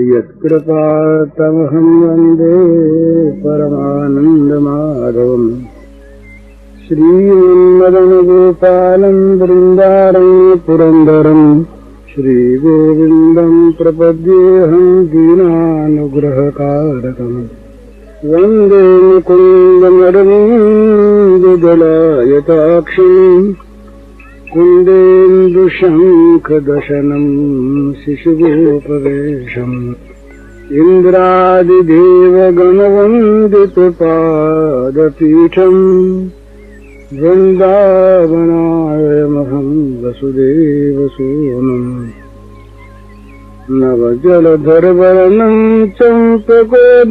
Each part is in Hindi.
यत्कृपातमहं वन्दे परमानन्दमाधवम् श्रीमन्मदनगोपालं वृन्दारं पुरन्दरं श्रीगोविन्दं प्रपद्येऽहं दीनानुग्रहकारकम् वन्दे मुकुन्दमरविन्ददलायताक्षम् कुन्देन्दुशङ्खदशनं शिशुगोपवेशम् इन्द्रादिदेवगणवन्दितपादपीठम् वृन्दावनायमहं वसुदेवसूनम् नवजलधरवर्णं चम्पकोद्भाषिकरणम्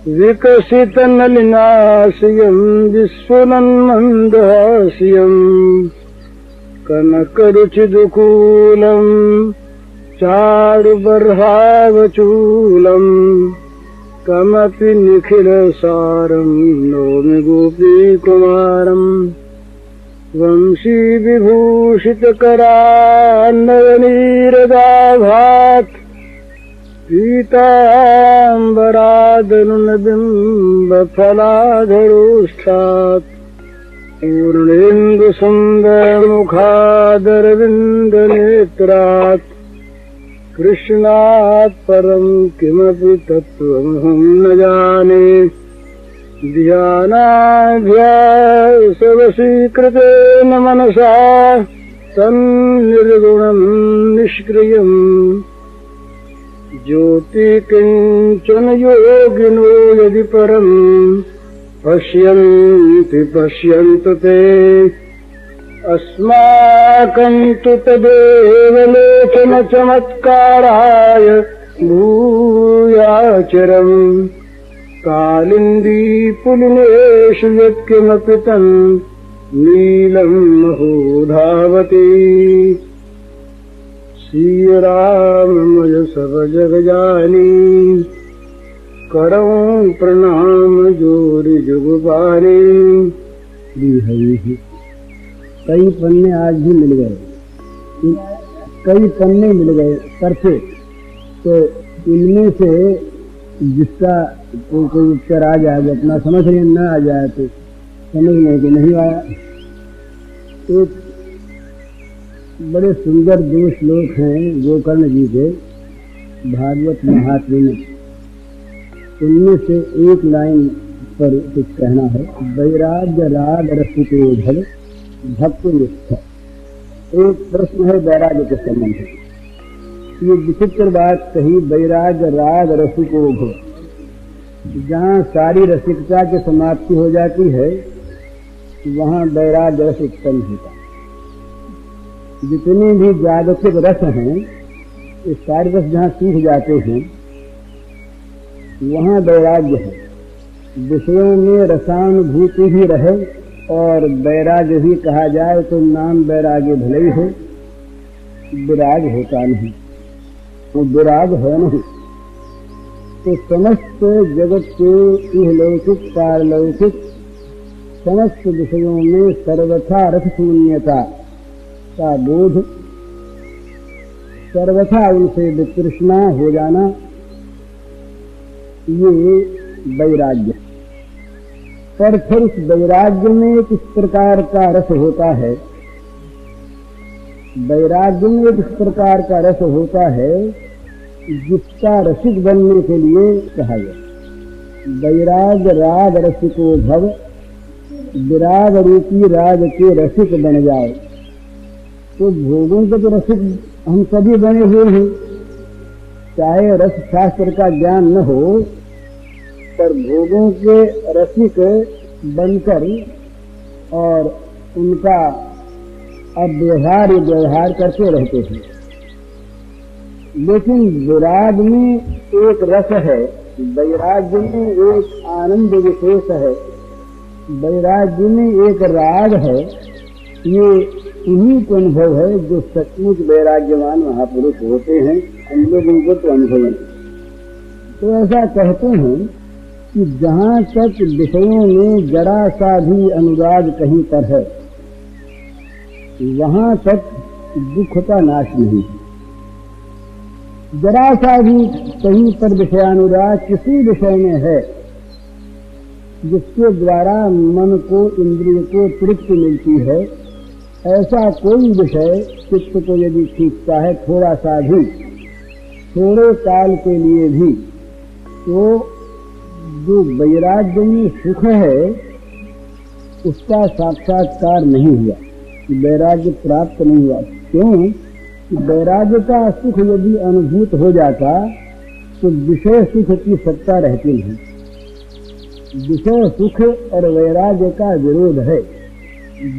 विकसितनलिनाशयं विस्फुरन्मन्दहास्यं कनकरुचिदुकूलं चारुबर्हावचूलं कमपि निखिलसारं नौमि गोपीकुमारं वंशीविभूषितकरान्नयनीरदाभात् पीताम्बरादनुनबिम्बफलाधरोष्ठात् पूर्णेन्दुसुन्दरमुखादरविन्दनेत्रात् कृष्णात् परं किमपि तत्त्वमहं न जाने ध्यानाभ्यासवशीकृतेन मनसा तन्निर्गुणं निष्क्रियम् ज्योति किंचन योगिनो यदि परम पश्यन्ति पश्यन्तु ते अस्माकं तु तदेव लोचन चमत्काराय भूयाचरम् कालिन्दी पुलिनेषु यत्किमपि तन् नीलं महो धावति श्री राममय सब जग जानी करऊं प्रणाम जोरि जुगबानी। कई पन्ने आज भी मिल गए, कई पन्ने मिल गए तरफे, तो इनमें से जिसका कोई उत्तर आ जाए, अपना समझ में न आ जाए तो समझने के नहीं आया। एक बड़े सुंदर दो श्लोक हैं गोकर्ण जी के भागवत महात्म्य में, उनमें से एक लाइन पर कुछ कहना है। वैराग्य राग रसिकोधर भक्त निष्ठ। एक प्रश्न है वैराग्य के संबंध में, ये विचित्र बात कही, वैराग्य राग रसिकोधर, जहाँ सारी रसिकता की समाप्ति हो जाती है वहाँ वैराग्य रस उत्पन्न होता है। जितने भी जागतिक रस हैं, ये सारे रस जहाँ सूख जाते हैं वहाँ वैराग्य है। विषयों में रसानुभूति भी रहे और वैराग्य भी कहा जाए तो नाम वैराग्य भले ही है, विराग होता नहीं, वो विराग है नहीं। तो समस्त जगत के इहलौकिक पारलौकिक समस्त विषयों में सर्वथा रस शून्यता का बोध, सर्वथा उनसे वितृष्णा हो जाना, ये वैराग्य। पर फिर इस वैराग्य में किस प्रकार का रस होता है, वैराग्य में किस प्रकार का रस होता है जिसका रसिक बनने के लिए कहा गया। वैराग राग रसिको भव, विराग रूपी राग के रसिक बन जाए। तो भोगों के तो रसिक हम सभी बने हुए हैं, चाहे रस शास्त्र का ज्ञान न हो, पर भोगों के रसिक बनकर और उनका व्यवहार करते रहते हैं। लेकिन विराग में एक रस है, वैराग्य में एक आनंद विशेष है, वैराग्य में एक राग है। ये उन्हीं को अनुभव है जो सचमुच वैराग्यवान महापुरुष होते हैं, हम लोग उनको तो अनुभव नहीं। तो ऐसा कहते हैं कि जहाँ तक विषयों में जरा सा भी अनुराग कहीं पर है, वहाँ तक दुख का नाश नहीं। जरा सा भी कहीं पर विषयानुराग किसी विषय में है जिसके द्वारा मन को, इंद्रिय को तृप्ति मिलती है, ऐसा कोई विषय चित्त को यदि खींचता है थोड़ा सा भी, थोड़े काल के लिए भी, तो जो वैराग्यमय सुख है उसका साक्षात्कार नहीं हुआ, वैराग्य प्राप्त नहीं हुआ। क्यों? वैराग्य का सुख यदि अनुभूत हो जाता तो विषय सुख की सत्ता रहती नहीं। विषय सुख और वैराग्य का विरोध है।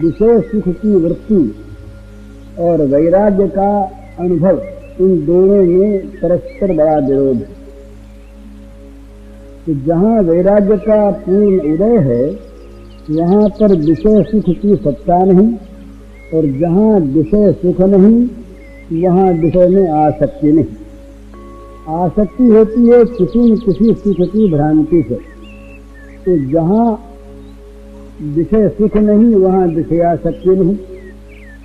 विषय सुख की वृत्ति और वैराग्य का अनुभव, इन दोनों में परस्पर बड़ा विरोध है। तो जहाँ वैराग्य का पूर्ण उदय है वहाँ पर विषय सुख की सत्ता नहीं, और जहाँ विषय सुख नहीं वहाँ विषय में आसक्ति नहीं। आसक्ति होती है किसी न किसी सुख की भ्रांति से। तो जहाँ विषय सुख नहीं वहाँ विषयासक्ति नहीं,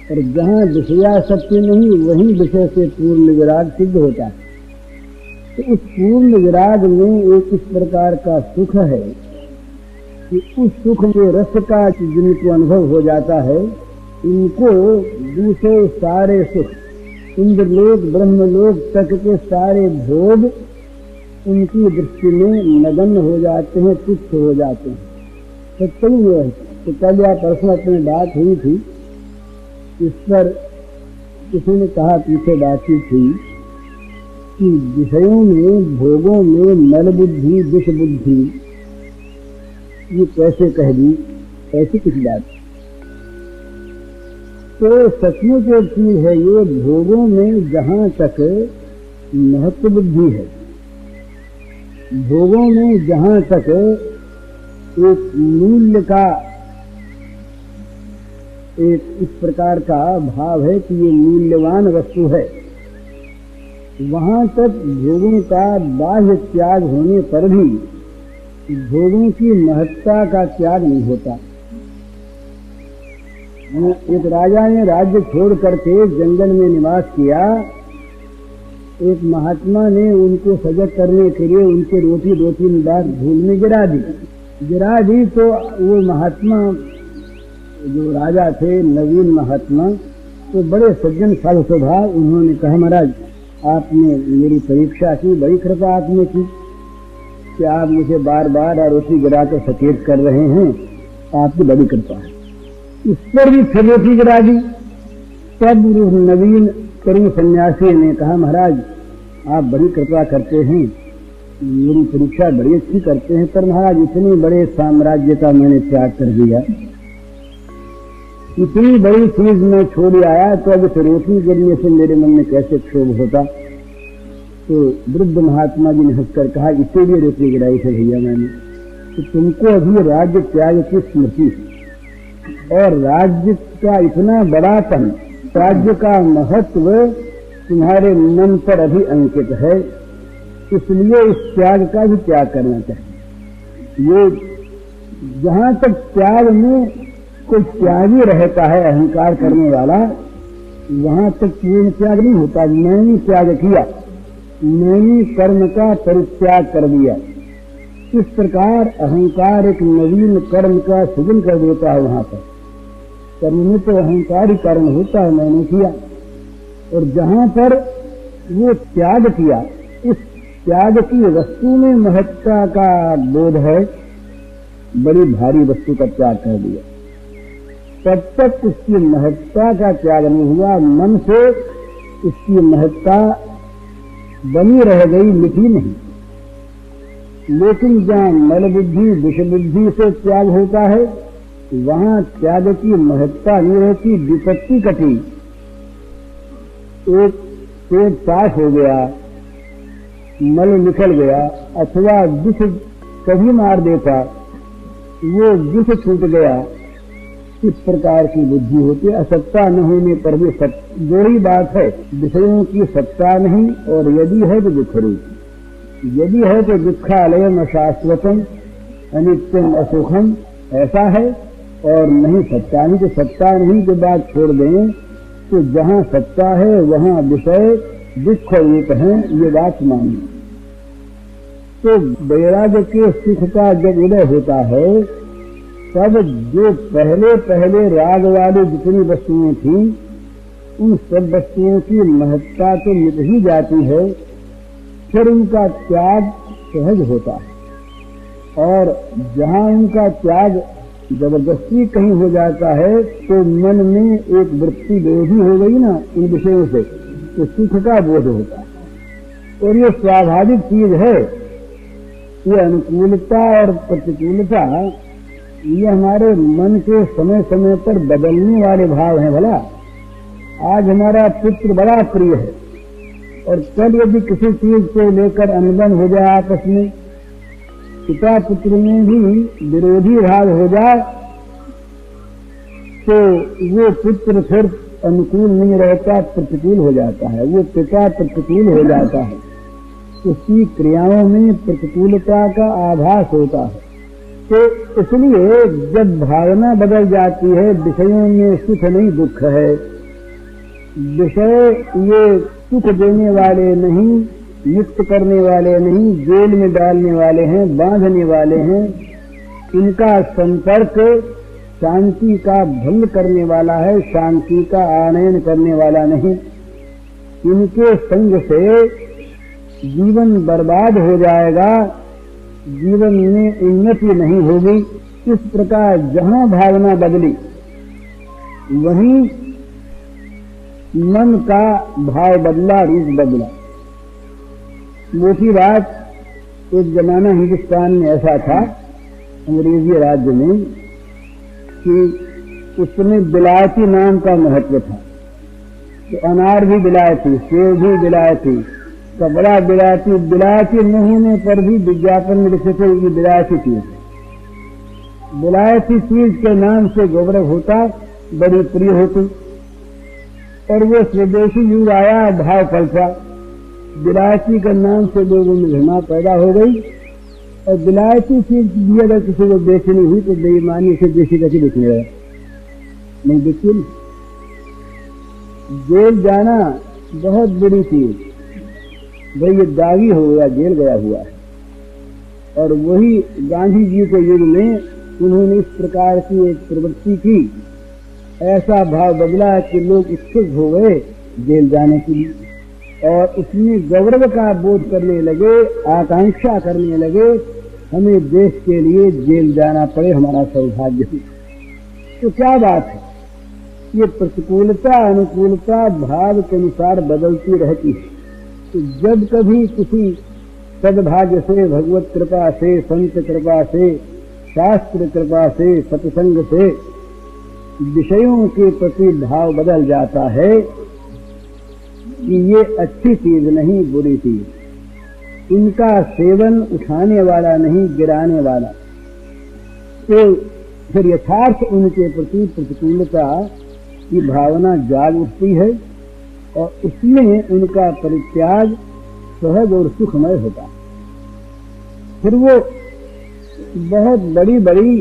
और जहाँ विषयासक्ति नहीं वहीं विषय से पूर्ण विराग सिद्ध होता है। तो उस पूर्ण विराग में एक इस प्रकार का सुख है कि उस सुख के रस का जिनको अनुभव हो जाता है, इनको दूसरे सारे सुख, इंद्रलोक ब्रह्मलोक तक के सारे भोग उनकी दृष्टि में नगण्य हो जाते हैं, तुच्छ हो जाते हैं। सत्य ही है। तो कल या परसों अपने बात हुई थी, इस पर किसी ने कहा, पीछे बातचीत थी कि विषयों में, भोगों में नल बुद्धि, विष बुद्धि, ये कैसे कह दी, ऐसी कुछ बात। तो सचमुच एक चीज है ये, भोगों में जहाँ तक महत्व बुद्धि है, भोगों में जहाँ तक एक मूल्य का एक इस प्रकार का भाव है कि ये मूल्यवान वस्तु है, वहाँ तक भोगों का बाह्य त्याग होने पर भी भोगों की महत्ता का त्याग नहीं होता। एक राजा ने राज्य छोड़ करके जंगल में निवास किया। एक महात्मा ने उनको सजग करने के लिए उनके रोटी 2-3 बार धूल में गिरा दी। तो वो महात्मा जो राजा थे, नवीन महात्मा, तो बड़े सज्जन साधु स्वभाव, उन्होंने कहा, महाराज आपने मेरी परीक्षा की, बड़ी कृपा आपने की कि आप मुझे बार बार रोटी गिरा कर सचेत कर रहे हैं, आपकी बड़ी कृपा है। इस पर भी फिर रोटी गिरा दी। तब नवीन तरुण सन्यासी ने कहा, महाराज आप बड़ी कृपा करते हैं, मेरी परीक्षा बड़ी अच्छी करते हैं, पर महाराज इतने बड़े साम्राज्य का मैंने त्याग कर दिया, इतनी बड़ी चीज मैं छोड़ आया, तो अब इस रोटी गिरने से मेरे मन में कैसे क्षोभ होता। तो वृद्ध महात्मा जी ने हंसकर कहा, इसीलिए रोटी गिराई है भैया मैंने, तो तुमको अभी राज्य त्याग की स्मृति है, और राज्य का इतना बड़ापन, राज्य का महत्व तुम्हारे मन पर अभी अंकित है, इसलिए इस त्याग का भी त्याग करना चाहिए। ये जहाँ तक त्याग में कोई त्यागी रहता है, अहंकार करने वाला, वहाँ तक पूर्ण त्याग नहीं होता। मैंने त्याग किया, मैंने कर्म का परित्याग कर दिया। इस प्रकार अहंकार एक नवीन कर्म का सृजन कर देता है। वहाँ पर कर्म में तो अहंकार ही कारण होता है, मैंने किया। और जहाँ पर वो त्याग किया, इस त्याग की वस्तु में महत्ता का बोध है, बड़ी भारी वस्तु का त्याग कर दिया। तब तक उसकी महत्ता का त्याग नहीं हुआ, मन से उसकी महत्ता बनी रह गई, मिटी नहीं। लेकिन जहाँ मल बुद्धि, विष बुद्धि से त्याग होता है, वहाँ त्याग की महत्ता नहीं रहती। विपत्ति कटी, एक पेट साफ हो गया, मल निकल गया, अथवा विष कभी मार देता, वो विष छूट गया, इस प्रकार की बुद्धि होती है। असत्ता न होने पर भी दो ही बात है, विषयों की सत्ता नहीं, और यदि है तो दुख रूप। यदि है तो दुखालयम अशाश्वतम अनित्यम असुखम, ऐसा है। और नहीं सत्ता नहीं, तो सत्ता नहीं के बाद छोड़ दें तो जहां सत्ता है वहां विषय दुख रूप है, ये बात मानिए। तो वैराग्य के सुख का जब उदय होता है तब जो पहले पहले राग वाली जितनी वस्तुएं थी उन सब वस्तुओं की महत्ता तो मिट ही जाती है, फिर उनका त्याग सहज होता है। और जहां उनका त्याग जबरदस्ती कहीं हो जाता है तो मन में एक वृत्ति विरोधी हो गई ना इन विषयों से, तो सुख का बोध होता है। और ये स्वाभाविक चीज है, ये अनुकूलता और प्रतिकूलता ये हमारे मन के समय समय पर बदलने वाले भाव हैं। भला आज हमारा पुत्र बड़ा प्रिय है और कल यदि किसी चीज को लेकर अनबन हो जाए आपस में, पिता पुत्र में भी विरोधी भाव हो जाए तो वो पुत्र फिर अनुकूल नहीं रहता, प्रतिकूल हो जाता है। वो पिता प्रतिकूल हो जाता है, उसकी क्रियाओं में प्रतिकूलता का आभास होता है। तो इसलिए जब भावना बदल जाती है, विषयों में सुख नहीं दुख है, विषय ये सुख देने वाले नहीं, मुक्त करने वाले नहीं, जेल में डालने वाले हैं, बांधने वाले हैं, इनका संपर्क शांति का भंग करने वाला है, शांति का आनयन करने वाला नहीं। इनके संग से जीवन बर्बाद हो जाएगा, जीवन में उन्नति नहीं होगी। इस प्रकार जहां भावना बदली वहीं मन का भाव बदला, रूप बदला। मोटी बात, एक जमाना हिंदुस्तान में ऐसा था अंग्रेजी राज्य में कि उसमें विलायती नाम का महत्व था। तो अनार भी विलायती, सेब भी विलायती, कपड़ा विलायती, विलायती न होने पर भी विज्ञापन में लिखे थे ये विलायती चीज है। विलायती चीज के नाम से गौरव होता, बड़ी प्रिय होती। और वो स्वदेशी युग आया, भाव पलटा, विलायती के नाम से लोगों में घृणा पैदा हो गई। और विलायती चीज भी अगर किसी को बेचनी हुई तो बेईमानी से देशी कैसे बेचने लगा, नहीं बेची। जेल जाना बहुत बुरी चीज, भाई ये दागी हो गया, जेल गया हुआ है। और वही गांधी जी के युग में उन्होंने इस प्रकार की एक प्रवृत्ति की, ऐसा भाव बदला कि लोग इच्छुक हो गए जेल जाने के लिए और उसमें गौरव का बोध करने लगे, आकांक्षा करने लगे, हमें देश के लिए जेल जाना पड़े, हमारा सौभाग्य है। तो क्या बात है, ये प्रतिकूलता अनुकूलता भाव के अनुसार बदलती रहती है। तो जब कभी किसी सद्भाग्य से, भगवत कृपा से, संत कृपा से, शास्त्र कृपा से, सत्संग से विषयों के प्रति भाव बदल जाता है कि ये अच्छी चीज नहीं, बुरी चीज, इनका सेवन उठाने वाला नहीं, गिराने वाला। तो फिर यथार्थ उनके प्रति प्रतिकूलता की भावना जाग उठती है और उसमें उनका परित्याग सहज और सुखमय होता है। फिर वो बहुत बड़ी बड़ी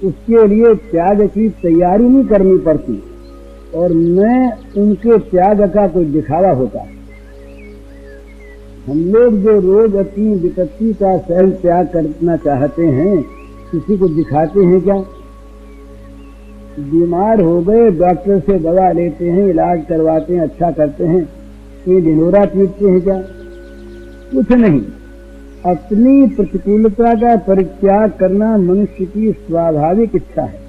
उसके लिए त्याग की तैयारी नहीं करनी पड़ती और न उनके त्याग का कोई दिखावा होता है। हम लोग जो रोज अपनी विपत्ति का सहज त्याग करना चाहते हैं, किसी को दिखाते हैं क्या? बीमार हो गए, डॉक्टर से दवा लेते हैं, इलाज करवाते हैं, अच्छा करते हैं, ये ढिंढोरा पीटते हैं क्या? कुछ नहीं। अपनी प्रतिकूलता का परित्याग करना मनुष्य की स्वाभाविक इच्छा है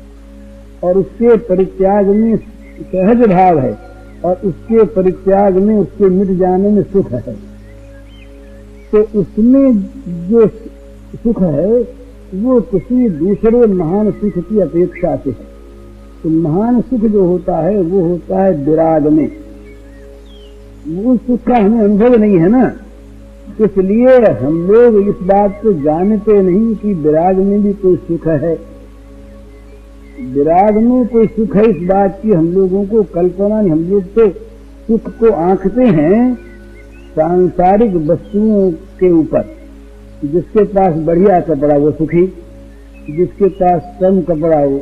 और उसके परित्याग में सहज भाव है और उसके परित्याग में, उसके मिट जाने में सुख है। तो उसमें जो सुख है वो किसी दूसरे महान सुख की अपेक्षा से है। तो महान सुख जो होता है वो होता है विराग में। वो सुख का हमें अनुभव नहीं है ना, इसलिए हम लोग इस बात को जानते नहीं कि विराग में भी कोई सुख है। विराग में कोई सुख है इस बात की हम लोगों को कल्पना नहीं। हम लोग तो सुख को आंकते हैं सांसारिक वस्तुओं के ऊपर। जिसके पास बढ़िया कपड़ा वो सुखी, जिसके पास कम कपड़ा वो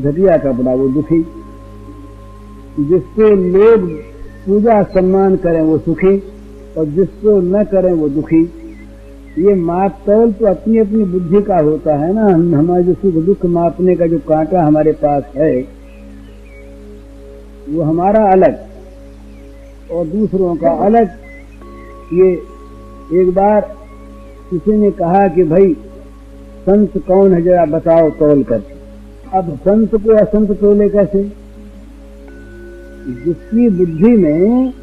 घटिया कपड़ा वो दुखी। जिससे लोग पूजा सम्मान करें वो सुखी, और जिसको न करें वो दुखी। ये माप तौल तो अपनी अपनी बुद्धि का होता है ना। हमारे जो सुख दुख मापने का जो कांटा हमारे पास है वो हमारा अलग और दूसरों का अलग। ये एक बार किसी ने कहा कि भाई संत कौन है जरा बताओ तौल कर। अब संत को असंत तोले कैसे? जिसकी बुद्धि में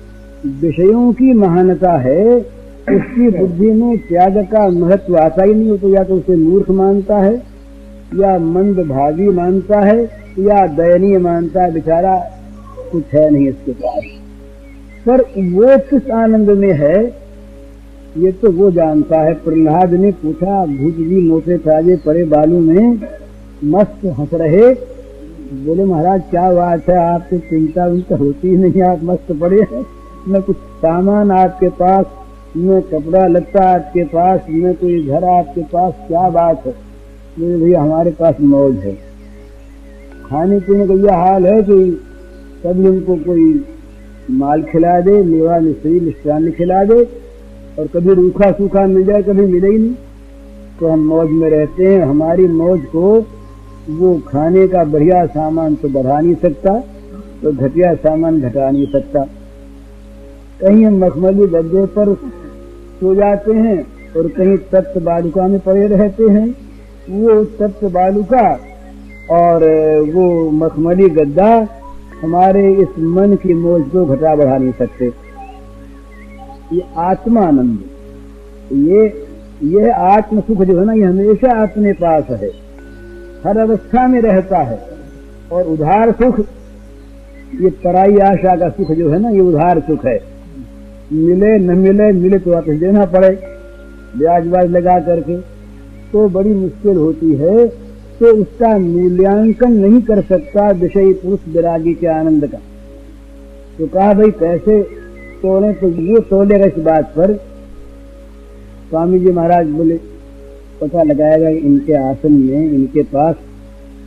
विषयों की महानता है उसकी बुद्धि में त्याग का महत्व आता ही नहीं हो। तो या तो उसे मूर्ख मानता है या मंदभागी मानता है या दयनीय मानता है, बेचारा कुछ है नहीं इसके पास। पर वो किस आनंद में है ये तो वो जानता है। प्रहलाद ने पूछा, भूत जी मोटे ताजे पड़े बालू में मस्त हंस रहे। बोले महाराज क्या बात है, आपको चिंता विंता होती ही नहीं, आप मस्त पड़े हैं। न कुछ सामान आपके पास, न कपड़ा लत्ता आपके पास, न कोई घर आपके पास, क्या बात है? बोले भैया हमारे पास मौज है। खाने पीने का यह हाल है कि कभी उनको कोई माल खिला दे, मेवा मिश्री मिष्टान खिला दे, और कभी रूखा सूखा मिल जाए, कभी मिले ही नहीं। तो हम मौज में रहते हैं। हमारी मौज को वो खाने का बढ़िया सामान तो बढ़ा नहीं सकता, तो घटिया सामान घटा नहीं सकता। कहीं हम मखमली गद्दे पर सो जाते हैं और कहीं तप्त बालुका में पड़े रहते हैं। वो तप्त बालुका और वो मखमली गद्दा हमारे इस मन की मौज को घटा बढ़ा नहीं सकते। ये आत्मानंद, ये आत्म सुख जो है ना, ये हमेशा अपने पास है, हर अवस्था में रहता है। और उधार सुख, ये पराई आशा का सुख जो है ना, ये उधार सुख है। मिले न मिले, मिले तो वापस देना पड़े ब्याज व्याज लगा करके, तो बड़ी मुश्किल होती है। तो उसका मूल्यांकन नहीं कर सकता विषयी पुरुष विरागी के आनंद का। तो कहा भाई कैसे तोले? तो वो तोलेगा इस बात पर। स्वामी जी महाराज बोले पता लगाएगा इनके आसन में, इनके पास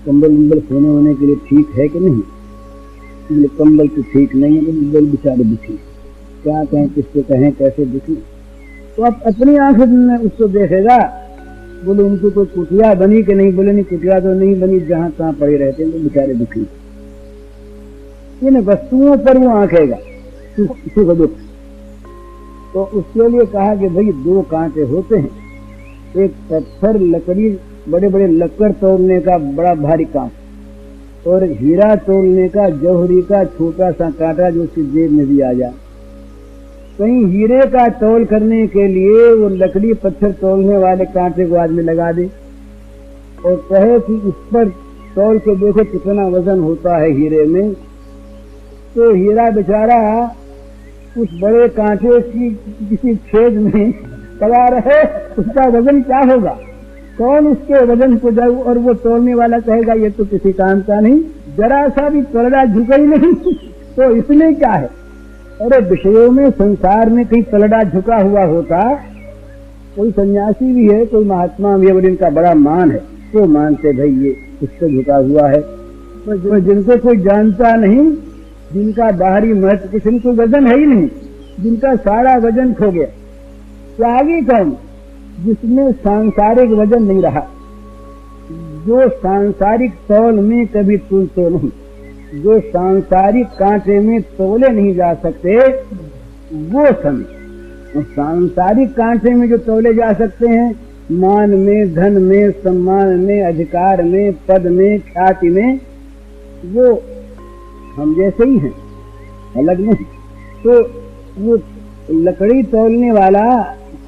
कंबल उम्बल सोने होने के लिए ठीक है कि नहीं। बोले कंबल तो ठीक नहीं है। बोले बेचारे दुखी, क्या कहें, किससे कहें, कैसे दुखी? तो आप अपनी आंखों में उसको देखेगा। बोले उनको कोई कुटिया बनी कि नहीं? बोले नहीं, कुटिया तो नहीं बनी, जहां तहां पड़े रहते हैं, तो बेचारे दुखी। इन वस्तुओं पर वो आंखेगा सुख दुख। तो उसके लिए कहा कि भाई दो कांटे होते हैं, एक पत्थर लकड़ी, बड़े बड़े लक्कड़ तोड़ने का बड़ा भारी काम, और हीरा तोड़ने का जौहरी का छोटा सा कांटा जो उसकी जेब में भी आ जाए। कहीं हीरे का तौल करने के लिए वो लकड़ी पत्थर तोड़ने वाले कांटे को आदमी लगा दे और कहे कि इस पर तौल के देखो कितना वजन होता है हीरे में। तो हीरा बेचारा उस बड़े कांटे की किसी छेद में पड़ा रहे, उसका वजन क्या होगा? कौन उसके वजन को जाए? और वो तोड़ने वाला कहेगा ये तो किसी काम का नहीं, जरा सा भी तलड़ा झुका ही नहीं। तो इसमें क्या है? अरे विषयों में, संसार में कहीं तलड़ा झुका हुआ होता, कोई सन्यासी भी है, कोई महात्मा भी है, और इनका बड़ा मान है, तो मानते भाई ये उससे झुका हुआ है। तो जिनको कोई जानता नहीं, जिनका बाहरी महत्व कुछ नहीं, कोई वजन है ही नहीं, जिनका सारा वजन खो गया, त्यागी कौन? जिसमें सांसारिक वजन नहीं रहा, जो सांसारिक तौल में कभी तुल तो नहीं, जो सांसारिक कांटे में तोले नहीं जा सकते, वो संत। सांसारिक कांटे में जो तोले जा सकते हैं, मान में, धन में, सम्मान में, अधिकार में, पद में, ख्याति में, वो हम जैसे ही हैं, अलग नहीं। तो वो लकड़ी तोलने वाला,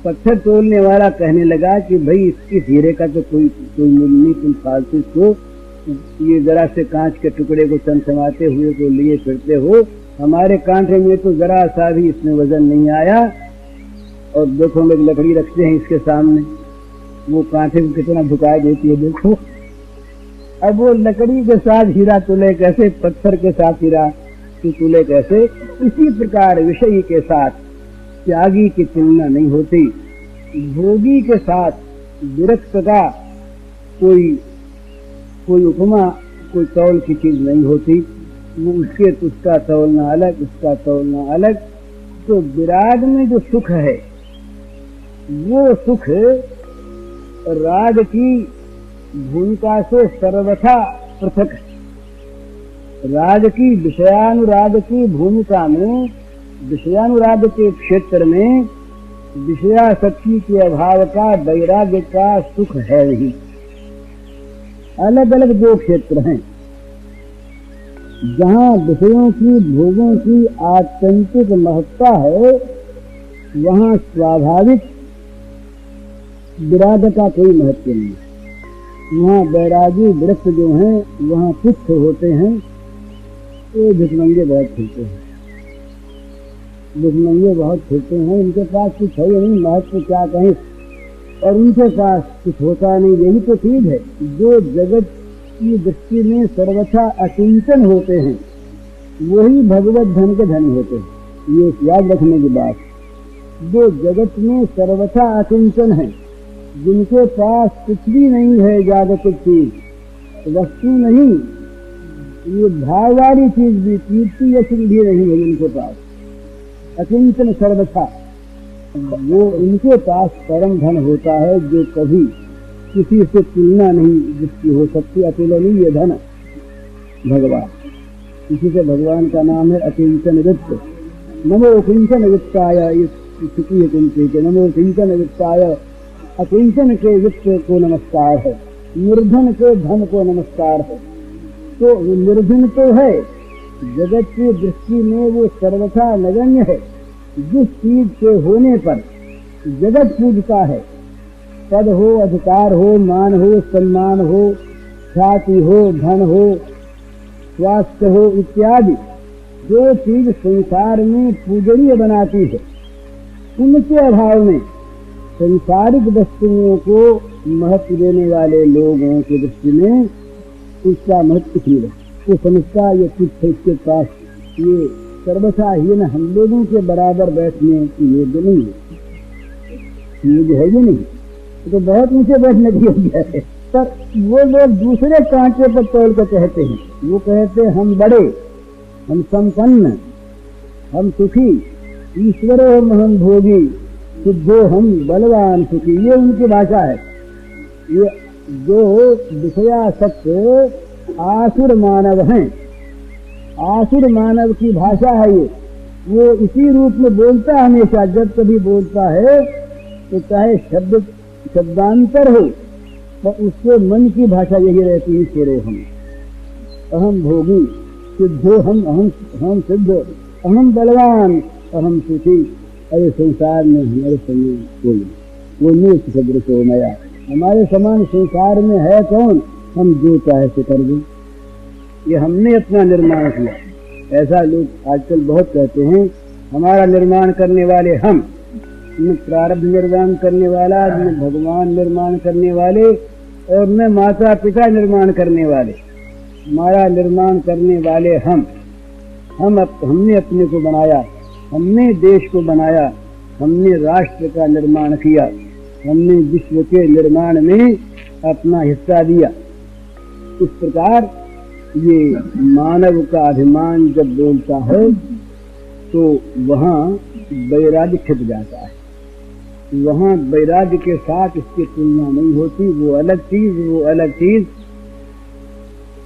पत्थर तोलने वाला कहने लगा कि भाई इसकी हीरे का तो कोई मूल्य नहीं, तुम फालतू को ये जरा से कांच के टुकड़े को चमचमाते हुए को लिए फिरते हो, हमारे कांटे में तो जरा सा भी इसमें वजन नहीं आया। और देखो हम एक लकड़ी रखते हैं इसके सामने, वो कांटे को कितना झुकाए देती है, देखो। अब वो लकड़ी के साथ हीरा तुले कैसे, पत्थर के साथ हीरा तुले कैसे, इसी प्रकार विषयी के साथ त्यागी की तुलना नहीं होती। भोगी के साथ विरक्त का कोई उपमा, कोई तौल की चीज नहीं होती। वो उसका तौलना अलग, उसका तौलना अलग। तो विराग में जो सुख है वो सुख राग की भूमिका से सर्वथा पृथक है। राग की विषयानुराग की भूमिका में, विषयानुराग के क्षेत्र में विषयासक्ति के अभाव का वैराग्य का सुख है ही। अलग अलग दो क्षेत्र हैं। जहाँ विषयों की, भोगों की आत्यंतिक महत्ता है, वहाँ स्वाभाविक विराग का कोई महत्व नहीं। वहाँ वैरागी वृक्ष जो हैं वहाँ तुच्छ होते हैं। ये भिखमंगे बहुत फिरते हैं, भिखमंगे बहुत फिरते हैं, उनके पास कुछ है नहीं, महत्व क्या कहें, और उनके पास कुछ होता नहीं। यही तो चीज है। जो जगत की दृष्टि में सर्वथा अकिंचन होते हैं वही भगवत धन के धनी होते हैं। ये याद रखने की बात। जो जगत में सर्वथा अकिंचन है, जिनके पास कुछ भी नहीं है, जागतिक चीज, वस्तु नहीं, ये भाव वाली चीज भी, कीर्ति या भी नहीं है जिनके पास, अकिंचन सर्वथा, वो इनके पास परम धन होता है, जो कभी किसी से तुलना नहीं जिसकी हो सकती। अतुलनीय धन भगवान, इसी से भगवान का नाम है अकिंचन वित्त। नमो किंचन वित्ताय, नमो किंचन वित्ताय, अकिंचन के वित्त को नमस्कार है, निर्धन के धन को नमस्कार है। तो निर्धन तो है, जगत की दृष्टि में वो सर्वथा नगण्य है। जिस चीज के होने पर जगत पूजता है, पद हो, अधिकार हो, मान हो, सम्मान हो, ख्याति हो, धन हो, स्वास्थ्य हो इत्यादि, जो चीज संसार में पूजनीय बनाती है, उनके अभाव में संसारिक वस्तुओं को महत्व देने वाले लोगों की दृष्टि में उसका महत्व नहीं है। वो समझता ये कुछ है इसके पास, ये सर्वथा ही न हम लोगों के बराबर बैठने की योग्य नहीं है, योग्य है ये नहीं, तो बहुत ऊंचे बैठने की योग्य है। पर वो लोग दूसरे कांटे पर तोड़ कर कहते हैं, वो कहते हैं हम बड़े, हम संपन्न, हम सुखी, ईश्वरो महम भोगी, सिद्धो हम बलवान सुखी। ये उनकी भाषा है। ये जो विषयासक्त आसुर मानव हैं, आसुर मानव की भाषा है ये। वो इसी रूप में बोलता है हमेशा। जब कभी बोलता है तो चाहे शब्दांतर हो, तो उसके मन की भाषा यही रहती है, ईश्वरो हम, अहम भोगी, सिद्धो हम सिद्ध, अहम बलवान, अहम सुखी। अरे संसार में हमारे समय कोई नहीं सदृश हो नया, हमारे समान संसार में है कौन, हम जो चाहे से कर दें। ये हमने अपना निर्माण किया। ऐसा लोग आजकल बहुत कहते हैं, हमारा निर्माण करने वाले हम, न प्रारब्ध निर्माण करने वाला, न भगवान निर्माण करने वाले, और न माता पिता निर्माण करने वाले। हमारा निर्माण करने वाले हमने अपने को बनाया, हमने देश को बनाया, हमने राष्ट्र का निर्माण किया, हमने विश्व के निर्माण में अपना हिस्सा दिया। इस प्रकार ये मानव का अभिमान जब बोलता है तो वहाँ वैराग्य छिप जाता है। वहाँ वैराग्य के साथ इसकी तुलना नहीं होती। वो अलग चीज।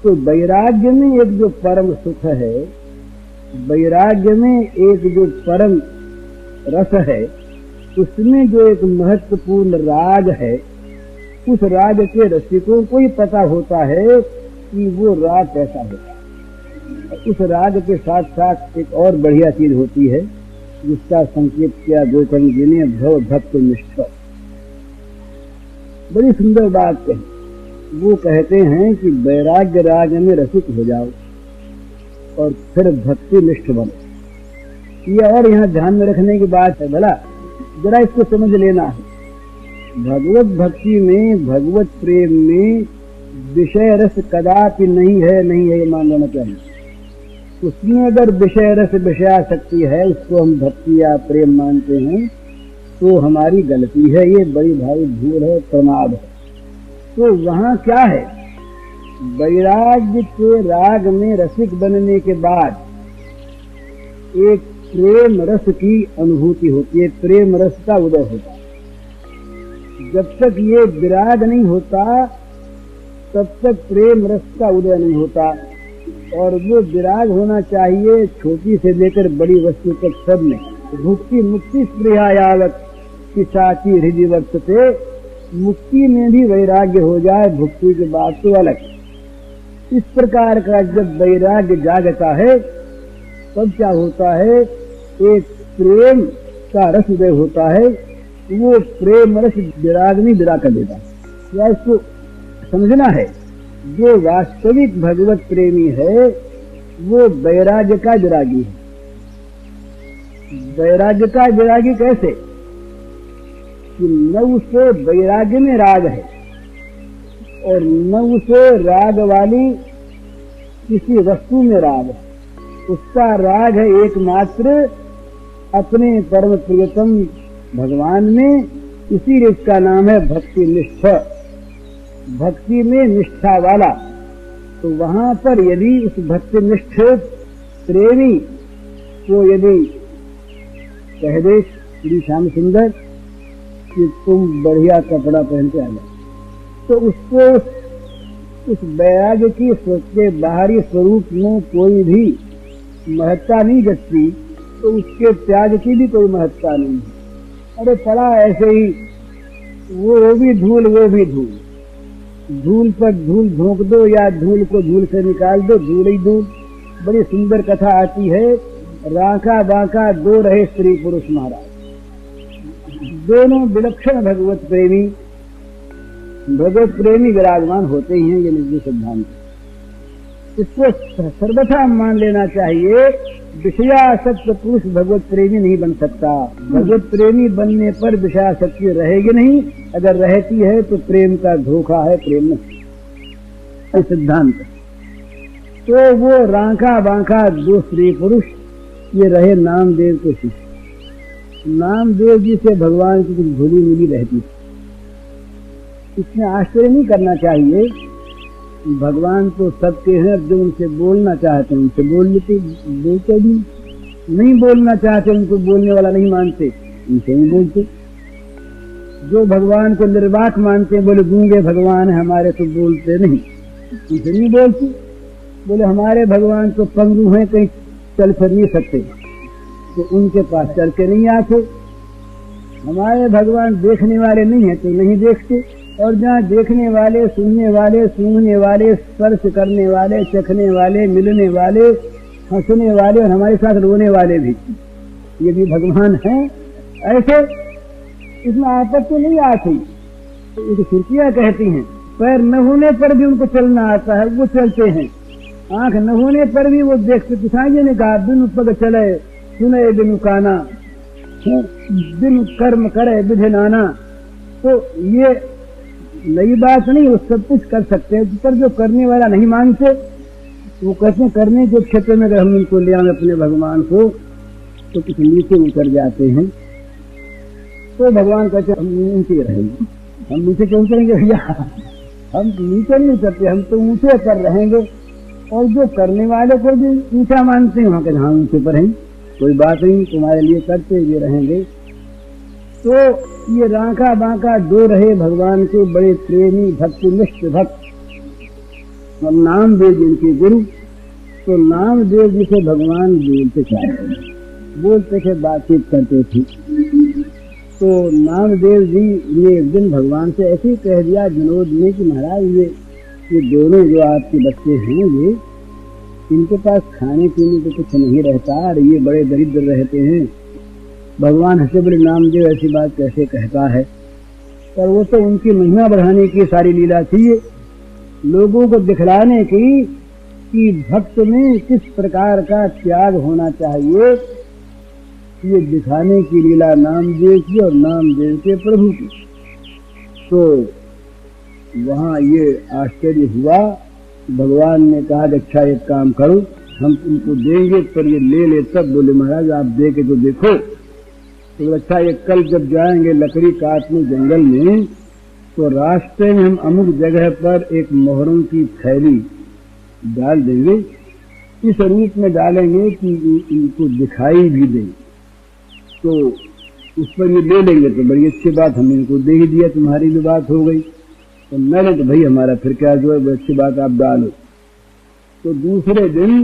तो वैराग्य में एक जो परम सुख है, वैराग्य में एक जो परम रस है, उसमें जो एक महत्वपूर्ण राग है, उस राग के रसिकों को ही पता होता है कि वो राग कैसा होता है। उस राग के साथ साथ एक और बढ़िया चीज होती है, जिसका संकेत किया गोकर्ण जी ने, भव भक्त निष्ठ। बड़ी सुंदर बात कही। वो कहते हैं कि वैराग्य राग में रसिक हो जाओ और फिर भक्ति निष्ठ बनो। ये और यहाँ ध्यान में रखने की बात है, भला जरा इसको समझ लेना है। भगवत भक्ति में, भगवत प्रेम में विषय रस कदापि नहीं है ये मान लेना चाहिए। उसमें अगर विषय रस, विषयासक्ति है, उसको हम भक्ति या प्रेम मानते हैं तो हमारी गलती है। ये बड़ी भारी भूल है, प्रमाद है। तो वहाँ क्या है, वैराग्य के राग में रसिक बनने के बाद एक प्रेम रस की अनुभूति होती है, प्रेम रस का उदय होता है। जब तक ये विराग नहीं होता तब तक प्रेम रस का उदय नहीं होता। और वो विराग होना चाहिए छोटी से लेकर बड़ी वस्तु तक सब में। भुक्ति मुक्ति स्पृहा यावत की साची हृदय वर्तते, मुक्ति में भी वैराग्य हो जाए, भुक्ति के बाद तो अलग। इस प्रकार का जब वैराग्य जागता है तब क्या होता है, एक प्रेम का रस उदय होता है। वो प्रेम रस विराग नहीं विराग कर देता। क्या इसको समझना है? जो वास्तविक भगवत प्रेमी है वो वैराग्य का विरागी है। वैराग्य का विरागी कैसे कि न उसे वैराग्य में राग है और न उसे राग वाली किसी वस्तु में राग है। उसका राग है एकमात्र अपने परम प्रियतम भगवान में। इसीलिए इसका नाम है भक्ति निष्ठ, भक्ति में निष्ठा वाला। तो वहां पर यदि उस भक्ति निष्ठ प्रेमी को यदि कह दे श्री श्याम सुंदर कि तुम बढ़िया कपड़ा पहन के आ जाओ, तो उसको उस वैराग्य की के बाहरी स्वरूप में कोई भी महत्ता नहीं जगती, तो उसके त्याग की भी कोई महत्ता नहीं है। अरे पड़ा ऐसे ही, वो भी धूल वो भी धूल, धूल पर धूल झोंक दो या धूल को धूल से निकाल दो, धूल ही धूल। बड़ी सुंदर कथा आती है, राका बाका दो रहे स्त्री पुरुष महाराज, दोनों विलक्षण भगवत प्रेमी विराजमान होते ही हैं। ये निजी सिद्धांत, इसको सर्वथा मान लेना चाहिए। विषयासक्त पुरुष भगवत प्रेमी नहीं बन सकता। भगवत प्रेमी बनने पर विषयासक्ति रहेगी नहीं, अगर रहती है तो प्रेम का धोखा है, प्रेम नहीं सिद्धांत। तो वो रांका बांका दो स्त्री पुरुष ये रहे नामदेव के शिष्य। नामदेव जी से भगवान की कुछ भूली मिली रहती, इसमें आश्चर्य नहीं करना चाहिए। भगवान तो सबके हैं, जो उनसे बोलना चाहते हैं उनसे बोलते भी, नहीं बोलना चाहते उनको बोलने वाला नहीं मानते, उनसे नहीं बोलते। जो भगवान को निर्वाक मानते हैं, बोले गूंगे भगवान है हमारे तो बोलते नहीं, उनसे नहीं बोलते। बोले हमारे भगवान तो पंगु हैं, कहीं चल फिर नहीं सकते, तो उनके पास चल के नहीं आते। हमारे भगवान देखने वाले नहीं है तो नहीं देखते, और जहाँ देखने वाले, सुनने वाले, सूंघने वाले, स्पर्श करने वाले, चखने वाले, मिलने वाले, हंसने वाले और हमारे साथ रोने वाले भी, ये भी भगवान हैं। ऐसे इसमें आपत्ति नहीं आती। तो श्रुतियाँ कहती हैं पैर न होने पर भी उनको चलना आता है, वो चलते हैं। आंख न होने पर भी वो देखते। किसाई ने कहा बिनु पग चले सुने बिनु काना, बिनु कर्म करे विधि नाना। तो ये नई बात नहीं, वो सब कुछ कर सकते हैं, पर जो करने वाला नहीं मानते वो कहते हैं करने के क्षेत्र में अगर हम उनको ले आए अपने भगवान को तो कुछ नीचे उतर जाते हैं। तो भगवान कहते हम नीचे रहेंगे। हम नीचे क्यों उतरेंगे भैया, हम नीचे नहीं उतरते, हम तो ऊंचे पर रहेंगे। और जो करने वाले को भी ऊंचा मानते हैं वहां के हाँ ऊंचे पर हैं, कोई बात नहीं, तुम्हारे लिए करते हुए रहेंगे। तो ये रांका बांका दो रहे भगवान के बड़े प्रेमी भक्तिनिष्ठ भक्त और नामदेव जी इनके गुरु। तो नामदेव जी से भगवान बोलते थे, बातचीत करते थे। तो नामदेव जी ने एक दिन भगवान से ऐसे ही कह दिया विनोद में कि महाराज ये दोनों जो आपके बच्चे हैं ये इनके पास खाने पीने को कुछ नहीं रहता और ये बड़े दरिद्र रहते हैं। भगवान हंसे बोले नामदेव ऐसी बात कैसे कहता है, पर वो तो उनकी महिमा बढ़ाने की सारी लीला थी, लोगों को दिखलाने की कि भक्त में किस प्रकार का त्याग होना चाहिए, ये दिखाने की लीला नामदेव की और नामदेव के प्रभु की। तो वहाँ ये आश्चर्य हुआ। भगवान ने कहा अच्छा एक काम करो, हम तुमको देंगे पर ये ले ले। तब बोले महाराज आप दे के तो देखो। तो अच्छा ये कल जब जाएंगे लकड़ी काटने जंगल में तो रास्ते में हम अमुक जगह पर एक मोहरों की थैली डाल देंगे, इस रूप में डालेंगे कि इनको दिखाई भी दे, तो उस पर ये ले लेंगे तो बड़ी अच्छी बात, हमने इनको दे ही दिया, तुम्हारी भी बात हो गई। तो न ले तो भाई हमारा फिर क्या जो है अच्छी बात आप डालो। तो दूसरे दिन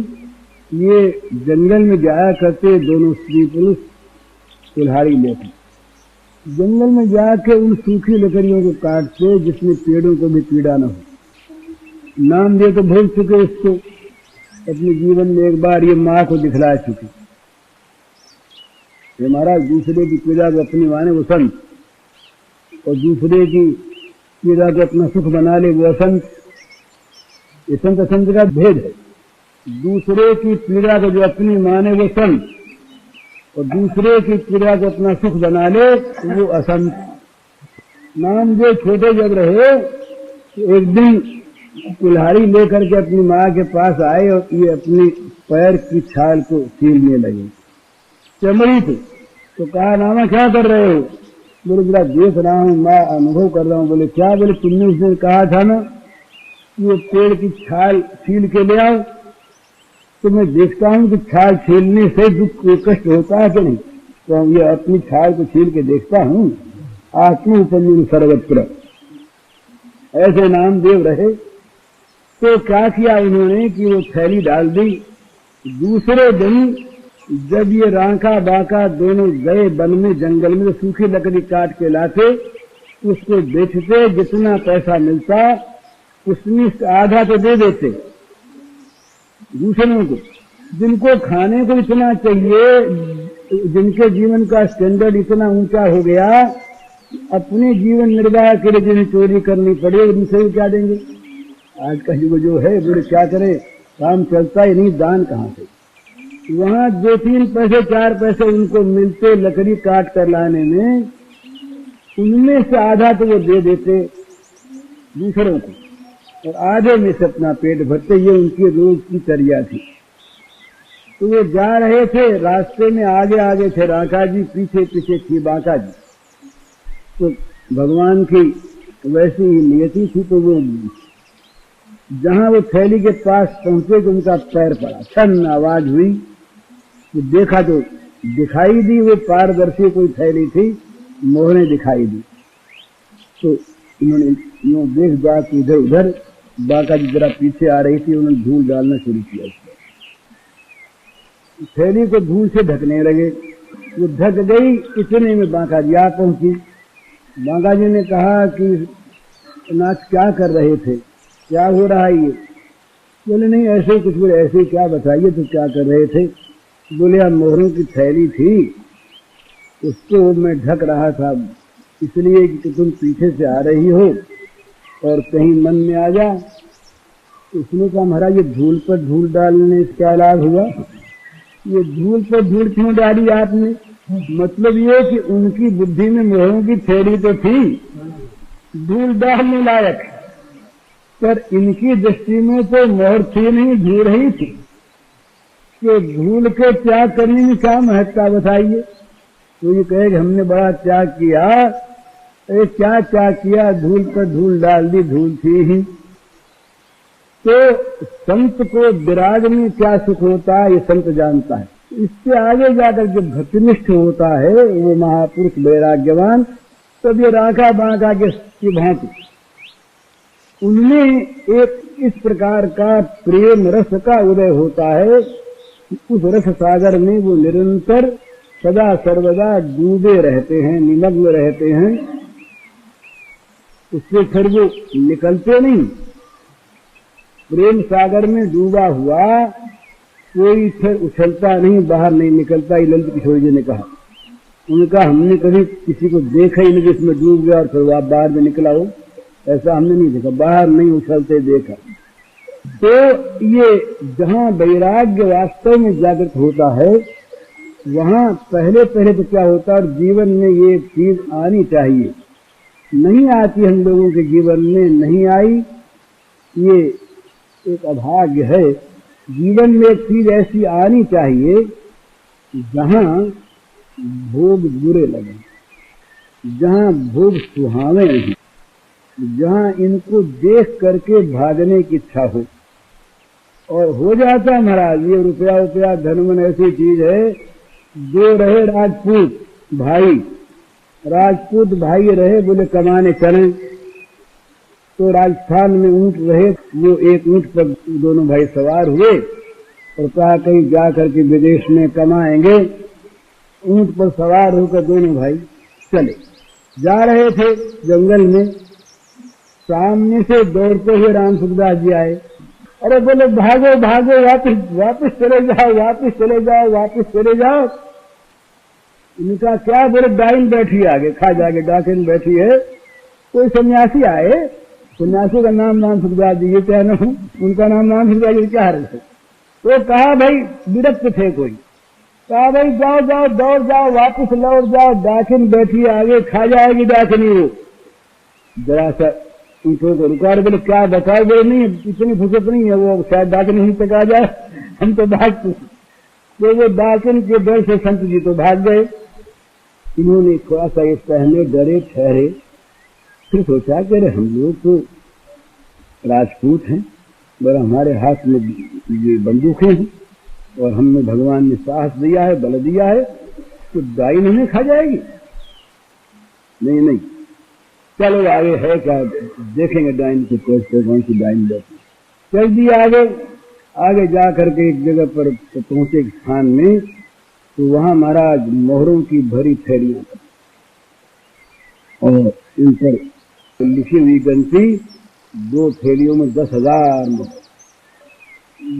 ये जंगल में जाया करते दोनों स्त्री पुरुष कुल्हाड़ी लेकर, जंगल में जाके उन सूखी लकड़ियों को काटते जिसमें पेड़ों को भी पीड़ा न हो। नाम दिए तो भूल चुके इसको, अपने जीवन में एक बार ये माँ को दिखला चुके। ये महाराज दूसरे की पीड़ा को अपनी माने वो संत, और दूसरे की पीड़ा को अपना सुख बना ले वो असंत। ये संत असंत का भेद है। दूसरे की पीड़ा को जो अपनी माने वो संत, और दूसरे की पीड़ा को अपना सुख बना ले वो असंत। नाम जो छोटे जब रहे तो एक दिन कुल्हाड़ी लेकर के अपनी माँ के पास आए और ये अपनी पैर की छाल को छीलने लगे, चमड़ी थी। तो कहा नामा क्या कर रहे हो? बोले जरा देख रहा हूँ, मैं अनुभव कर रहा हूँ। बोले क्या? बोले तुमने उस दिन कहा था ना ये पेड़ की छाल छील के ले आओ, तो मैं देखता हूँ कि छाल छीलने से दुख कष्ट होता है कि नहीं। तो ये अपनी छाल को छील के देखता हूँ, आत्मा उपन्यान सर्वत्र। ऐसे नामदेव रहे। तो क्या किया इन्होंने कि वो थैली डाल दी। दूसरे दिन जब ये रांका बांका दोनों गए वन में जंगल में, तो सूखी लकड़ी काट के लाते, उसको बेचते, जितना पैसा मिलता उसमें आधा तो दे देते दूसरों को, जिनको खाने को इतना चाहिए, जिनके जीवन का स्टैंडर्ड इतना ऊंचा हो गया, अपने जीवन निर्वाह के लिए जिन्हें चोरी करनी पड़े उनसे भी क्या देंगे। आज का युग जो है बोले क्या करे, काम चलता ही नहीं, दान कहाँ से। वहां 2-3 पैसे 4 पैसे उनको मिलते लकड़ी काट कर लाने में, उनमें से आधा तो वो दे देते दूसरों को, और आधे में से अपना पेट भरते। ये उनकी रोज की चर्या थी। तो वो जा रहे थे, रास्ते में आगे आगे थे रांका जी, पीछे पीछे थी बांका जी। तो भगवान की वैसी ही नियति थी। तो वो जहां वो थैली के पास पहुंचे तो उनका पैर पड़ा, छन आवाज हुई। तो देखा तो दिखाई दी, वो पारदर्शी कोई थैली थी, मोहरें दिखाई दी। तो इन्होंने यूं देख जात इधर उधर, बांका जी जरा पीछे आ रही थी, उन्होंने धूल डालना शुरू किया। थैली को धूल से ढकने लगे, वो ढक गई। इतने में बांका जी आ पहुंची। बांका जी ने कहा कि नाथ क्या कर रहे थे, क्या हो रहा है ये? बोले नहीं ऐसे ही कुछ। बोले ऐसे ही क्या, बताइए तो क्या कर रहे थे? बोले यार मोहरों की थैली थी, उसको मैं ढक रहा था, इसलिए कि तुम पीछे से आ रही हो और कहीं मन में आ जा। उसने कहा महाराज ये धूल पर धूल डालने से क्या लाभ हुआ? ये धूल पर धूल क्यों डाली आपने? मतलब ये कि उनकी बुद्धि में मोहरों की थैली तो थी धूल डालने लायक, पर इनकी दृष्टि में तो मोहर थी नहीं, धूल ही थी। कि धूल के त्याग करने में क्या महत्ता बताइए? तो ये कहे कि हमने बड़ा त्याग किया। अरे क्या त्याग किया? धूल पर धूल डाल दी, धूल थी ही। तो संत को विराग में क्या सुख होता है ये संत जानता है। इससे आगे जाकर जो भक्तिनिष्ठ होता है वो महापुरुष वैराग्यवान, तब ये रांका बांका की भांति उनमें एक इस प्रकार का प्रेम रस का उदय होता है। उस रस सागर में वो निरंतर सदा सर्वदा डूबे रहते हैं, निमग्न रहते हैं। उससे फिर वो निकलते नहीं। प्रेम सागर में डूबा हुआ कोई फिर उछलता नहीं, बाहर नहीं निकलता। ये ललित किशोर जी ने कहा। उनका हमने कभी किसी को देखा ही नहीं जिसमें डूब गया और फिर वो बाहर में निकला हो, ऐसा हमने नहीं देखा, बाहर नहीं उछलते देखा। तो ये जहां वैराग्य वास्तव में जागृत होता है वहां पहले पहले तो क्या होता है, और जीवन में ये चीज आनी चाहिए, नहीं आती हम लोगों के जीवन में, नहीं आई, ये एक अभाग्य है। जीवन में एक चीज ऐसी आनी चाहिए जहां भोग बुरे लगे, जहां भोग सुहावे नहीं। जहां इनको देख करके भागने की इच्छा हो, और हो जाता महाराज। ये रुपया रुपया धन ऐसी चीज है। जो रहे राजपूत भाई रहे, बोले कमाने चलें, तो राजस्थान में ऊंट रहे, वो एक ऊंट पर दोनों भाई सवार हुए और कहा कहीं जा करके विदेश में कमाएंगे। ऊंट पर सवार होकर दोनों भाई चले, जा रहे थे जंगल में। सामने से दौड़ते हुए राम सुखदास जी आए। अरे बोले भागो भागो, वापस चले जाओ। इनका क्या? बोले डाइन बैठी आगे, खा जाके डाकिन बैठी है। कोई सन्यासी आए, सन्यासी का नाम सुखदास जी, ये क्या नाम? उनका नाम सुखदास जी, क्या है? तो कहा भाई, विरक्त थे कोई, कहा भाई जाओ दौड़ जाओ, वापस लौट जाओ, डाकिन बैठी है आगे, खा जाएगी डाकिनी वो। जरा सा उनको को रुका। बोले क्या बताओ? बोले नहीं, इतनी फुर्सत नहीं है, वो शायद डाकिन ही तक आ जाए, हम तो भागते। तो वो डाकिन के डर से संत जी तो भाग गए। इन्होंने थोड़ा सा इस पहले डरे ठहरे, फिर सोचा कि अरे हम लोग तो राजपूत हैं और हमारे हाथ में ये बंदूकें हैं और हमने भगवान ने साहस दिया है, बल दिया है, तो डाइन हमें खा जाएगी। नहीं, चलो आगे है क्या, देखेंगे डाइन को, कौन सी डाइन बैठी। चल दिया आगे जा करके एक जगह पर पहुंचे, एक स्थान में, तो वहां महाराज मोहरों की भरी थैलियां और इन पर लिखी हुई गंती, 2 थैलियों में 10,000 मोहर।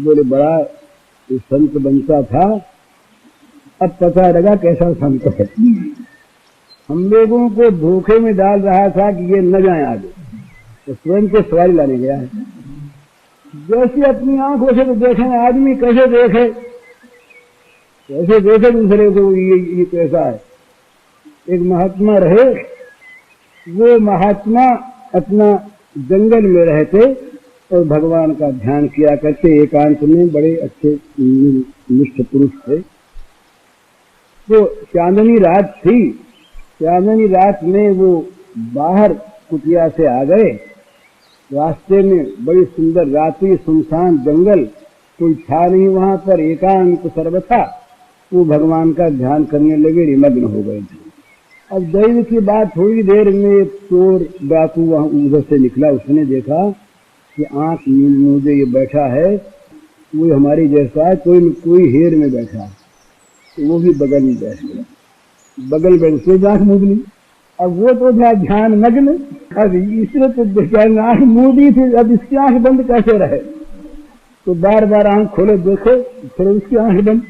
बोले बड़ा संत बनता था। अब पता लगा कैसा संत है। हम लोगों को धोखे में डाल रहा था कि ये न जाए आगे, तो स्वयं को सवारी लाने गया है। जैसे अपनी आंखों से तो देखें, आदमी कैसे देखे दूसरे को, ये कैसा है। एक महात्मा रहे, वो महात्मा अपना जंगल में रहते और भगवान का ध्यान किया करते, एकांत में, बड़े अच्छे निष्ठ पुरुष थे। तो चांदनी रात थी, चांदनी रात में वो बाहर कुटिया से आ गए। रास्ते में बड़ी सुंदर रात्रि, सुनसान जंगल, कोई था नहीं वहां पर, एकांत सर्वथा। वो भगवान का ध्यान करने लगे, निमग्न हो गए थे। अब दैव की बात, थोड़ी देर में चोर डाकू वहां उधर से निकला। उसने देखा कि आंख मूंदे ये बैठा है, वो हमारी जैसा है, कोई हेर में बैठा है, तो वो भी बगल में बैठ गया। बगल बैठ से आंख मूंद ली। अब वो तो था ध्यान मग्न। अब इसने तो आंख मूंदी थी, अब इसकी आंख बंद कैसे रहे? तो बार बार आंख खोले, देखो, फिर उसकी आंख बंद,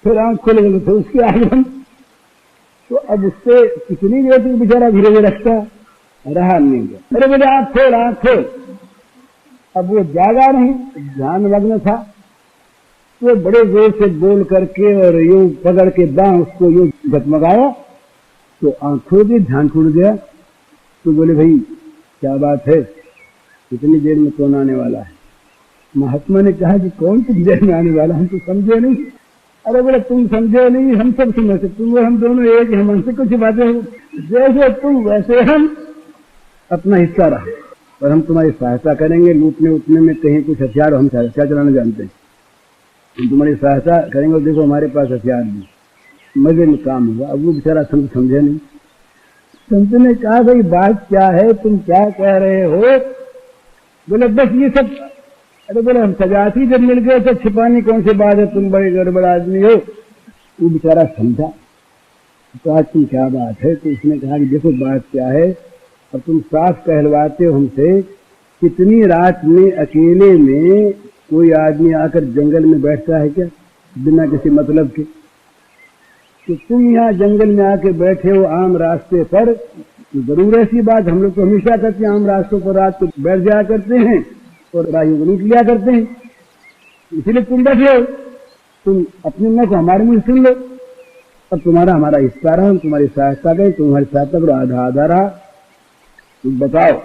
फिर आंख खोले, फिर उसकी आंख बंद। तो अब उससे कितनी देर तक बेचारा धीरे धीरे रखता रहा नहीं गया। अरे बोले आंख खोल। अब वो जागा नहीं, ध्यान मग्न था। तो बड़े जोर से बोल करके और यूं पकड़ के बांह उसको यूं झकमगाया, तो आंख खोल दी, ध्यान छूट गया। तो बोले भाई क्या बात है, कितनी देर में कौन आने वाला है? महात्मा ने कहा कि कौन सी देर में आने वाला, हम तो समझे नहीं। अरे बोले तुम समझे नहीं, हम सब समझे, तुम हम दोनों एक, हम हमसे कुछ बातें हो, जैसे तुम वैसे हम, अपना हिस्सा रहा और हम तुम्हारी सहायता करेंगे। लूटने उठने में कहीं कुछ हथियार, हम हथियार चलाना जानते हैं, हम तुम्हारी सहायता करेंगे। और देखो हमारे पास हथियार नहीं, मजे में काम होगा। अब वो बेचारा संत समझे नहीं। संत ने कहा भाई बात क्या है, तुम क्या कह रहे हो? बोले बस ये सब। अरे बोले हम सजाती जब मिल गए तो छिपानी कौन सी बात है, तुम बड़े गड़बड़ आदमी हो। वो बेचारा समझा, तो आज तुम क्या बात है? तो उसने कहा कि देखो बात क्या है, अब तुम साफ कहलवाते हो हमसे, कितनी रात में अकेले में कोई आदमी आकर जंगल में बैठता है क्या, बिना किसी मतलब के? तो तुम यहाँ जंगल में आके बैठे हो आम रास्ते पर, तो जरूर ऐसी बात, हम लोग तो हमेशा करते हैं, आम रास्तों पर रात को बैठ जाया करते हैं और राहियों को लूट लिया करते हैं, इसलिए तुम बैठे हो। तुम अपने मुंह को हमारे मुंह सुन लो। अब तुम्हारा हमारा हिस्सा रहा, हम तुम्हारी सहायता करें, तुम्हारी सहायता करो, आधा आधा रहा, तुम बताओ।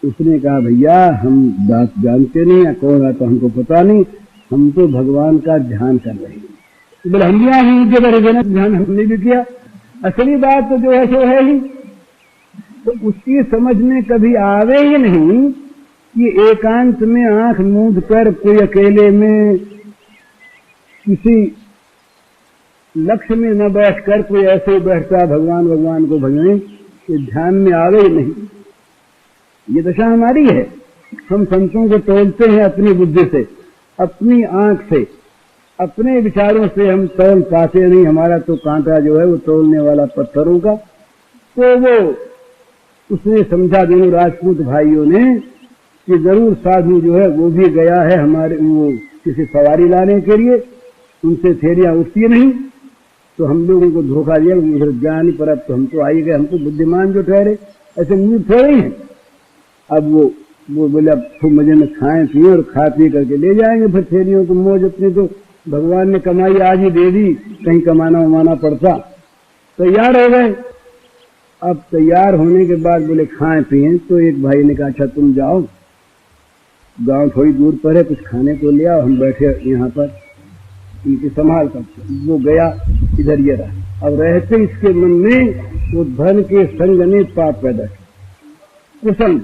उसने कहा भैया हम बात जानते नहीं, या कौन है तो हमको पता नहीं, हम तो भगवान का ध्यान कर रहे हैं। तो बोले हम भी यहाँ ध्यान हमने भी किया, असली बात तो जो है सो है ही। तो उसकी समझ में कभी आवे ही नहीं कि एकांत में आंख मूंद कर कोई अकेले में किसी लक्ष्य में न बैठकर कोई ऐसे ही बैठता भगवान भगवान को भजने, ये ध्यान में आवे ही नहीं। ये दशा हमारी है। हम संतों को तोलते हैं अपनी बुद्धि से, अपनी आंख से, अपने विचारों से हम तोल पाते नहीं। हमारा तो कांटा जो है वो तोलने वाला पत्थरों का। तो वो उसने समझा दोनों राजपूत भाइयों ने कि जरूर साधु जो है वो भी गया है हमारे वो किसी सवारी लाने के लिए, उनसे थेलियां उठती नहीं, तो हम लोग उनको धोखा दिया, उधर ज्ञानी पर अब तो हम तो आई गए, हम तो बुद्धिमान जो ठहरे, ऐसे मूर्ख थोड़े हैं। अब वो बोले अब खूब मजे में खाएं पिए और खा पी करके ले जाएंगे फिर थेलियों को मौज अपनी। तो भगवान ने कमाई आज ही दे दी, कहीं कमाना उमाना पड़ता। तैयार हो गए। अब तैयार होने के बाद बोले खाएं पिए, तो एक भाई ने कहा अच्छा तुम जाओ, गांव थोड़ी दूर पर है, कुछ खाने को ले आओ, हम बैठे यहाँ पर इनकी संभाल करते। वो गया, इधर ये रहा। अब रहते इसके मन में वो धन के संग ने पाप पैदा किया, कुसंग।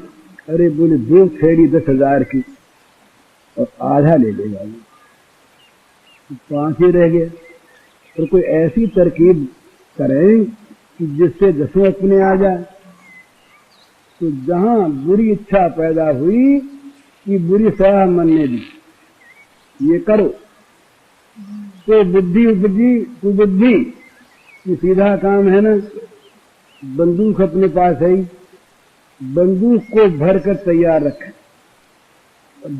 अरे बोले 2 थैली 10,000 की और आधा ले लेगा, 5 ही रह गए। तो कोई ऐसी तरकीब करें कि जिससे 10 अपने आ जाए। तो जहां बुरी इच्छा पैदा हुई कि बुरी सलाह मन ने दी, ये करो, तो बुद्धि उपजी कुबुद्धि, ये सीधा काम है ना। बंदूक अपने पास है, बंदूक को भरकर तैयार रखे,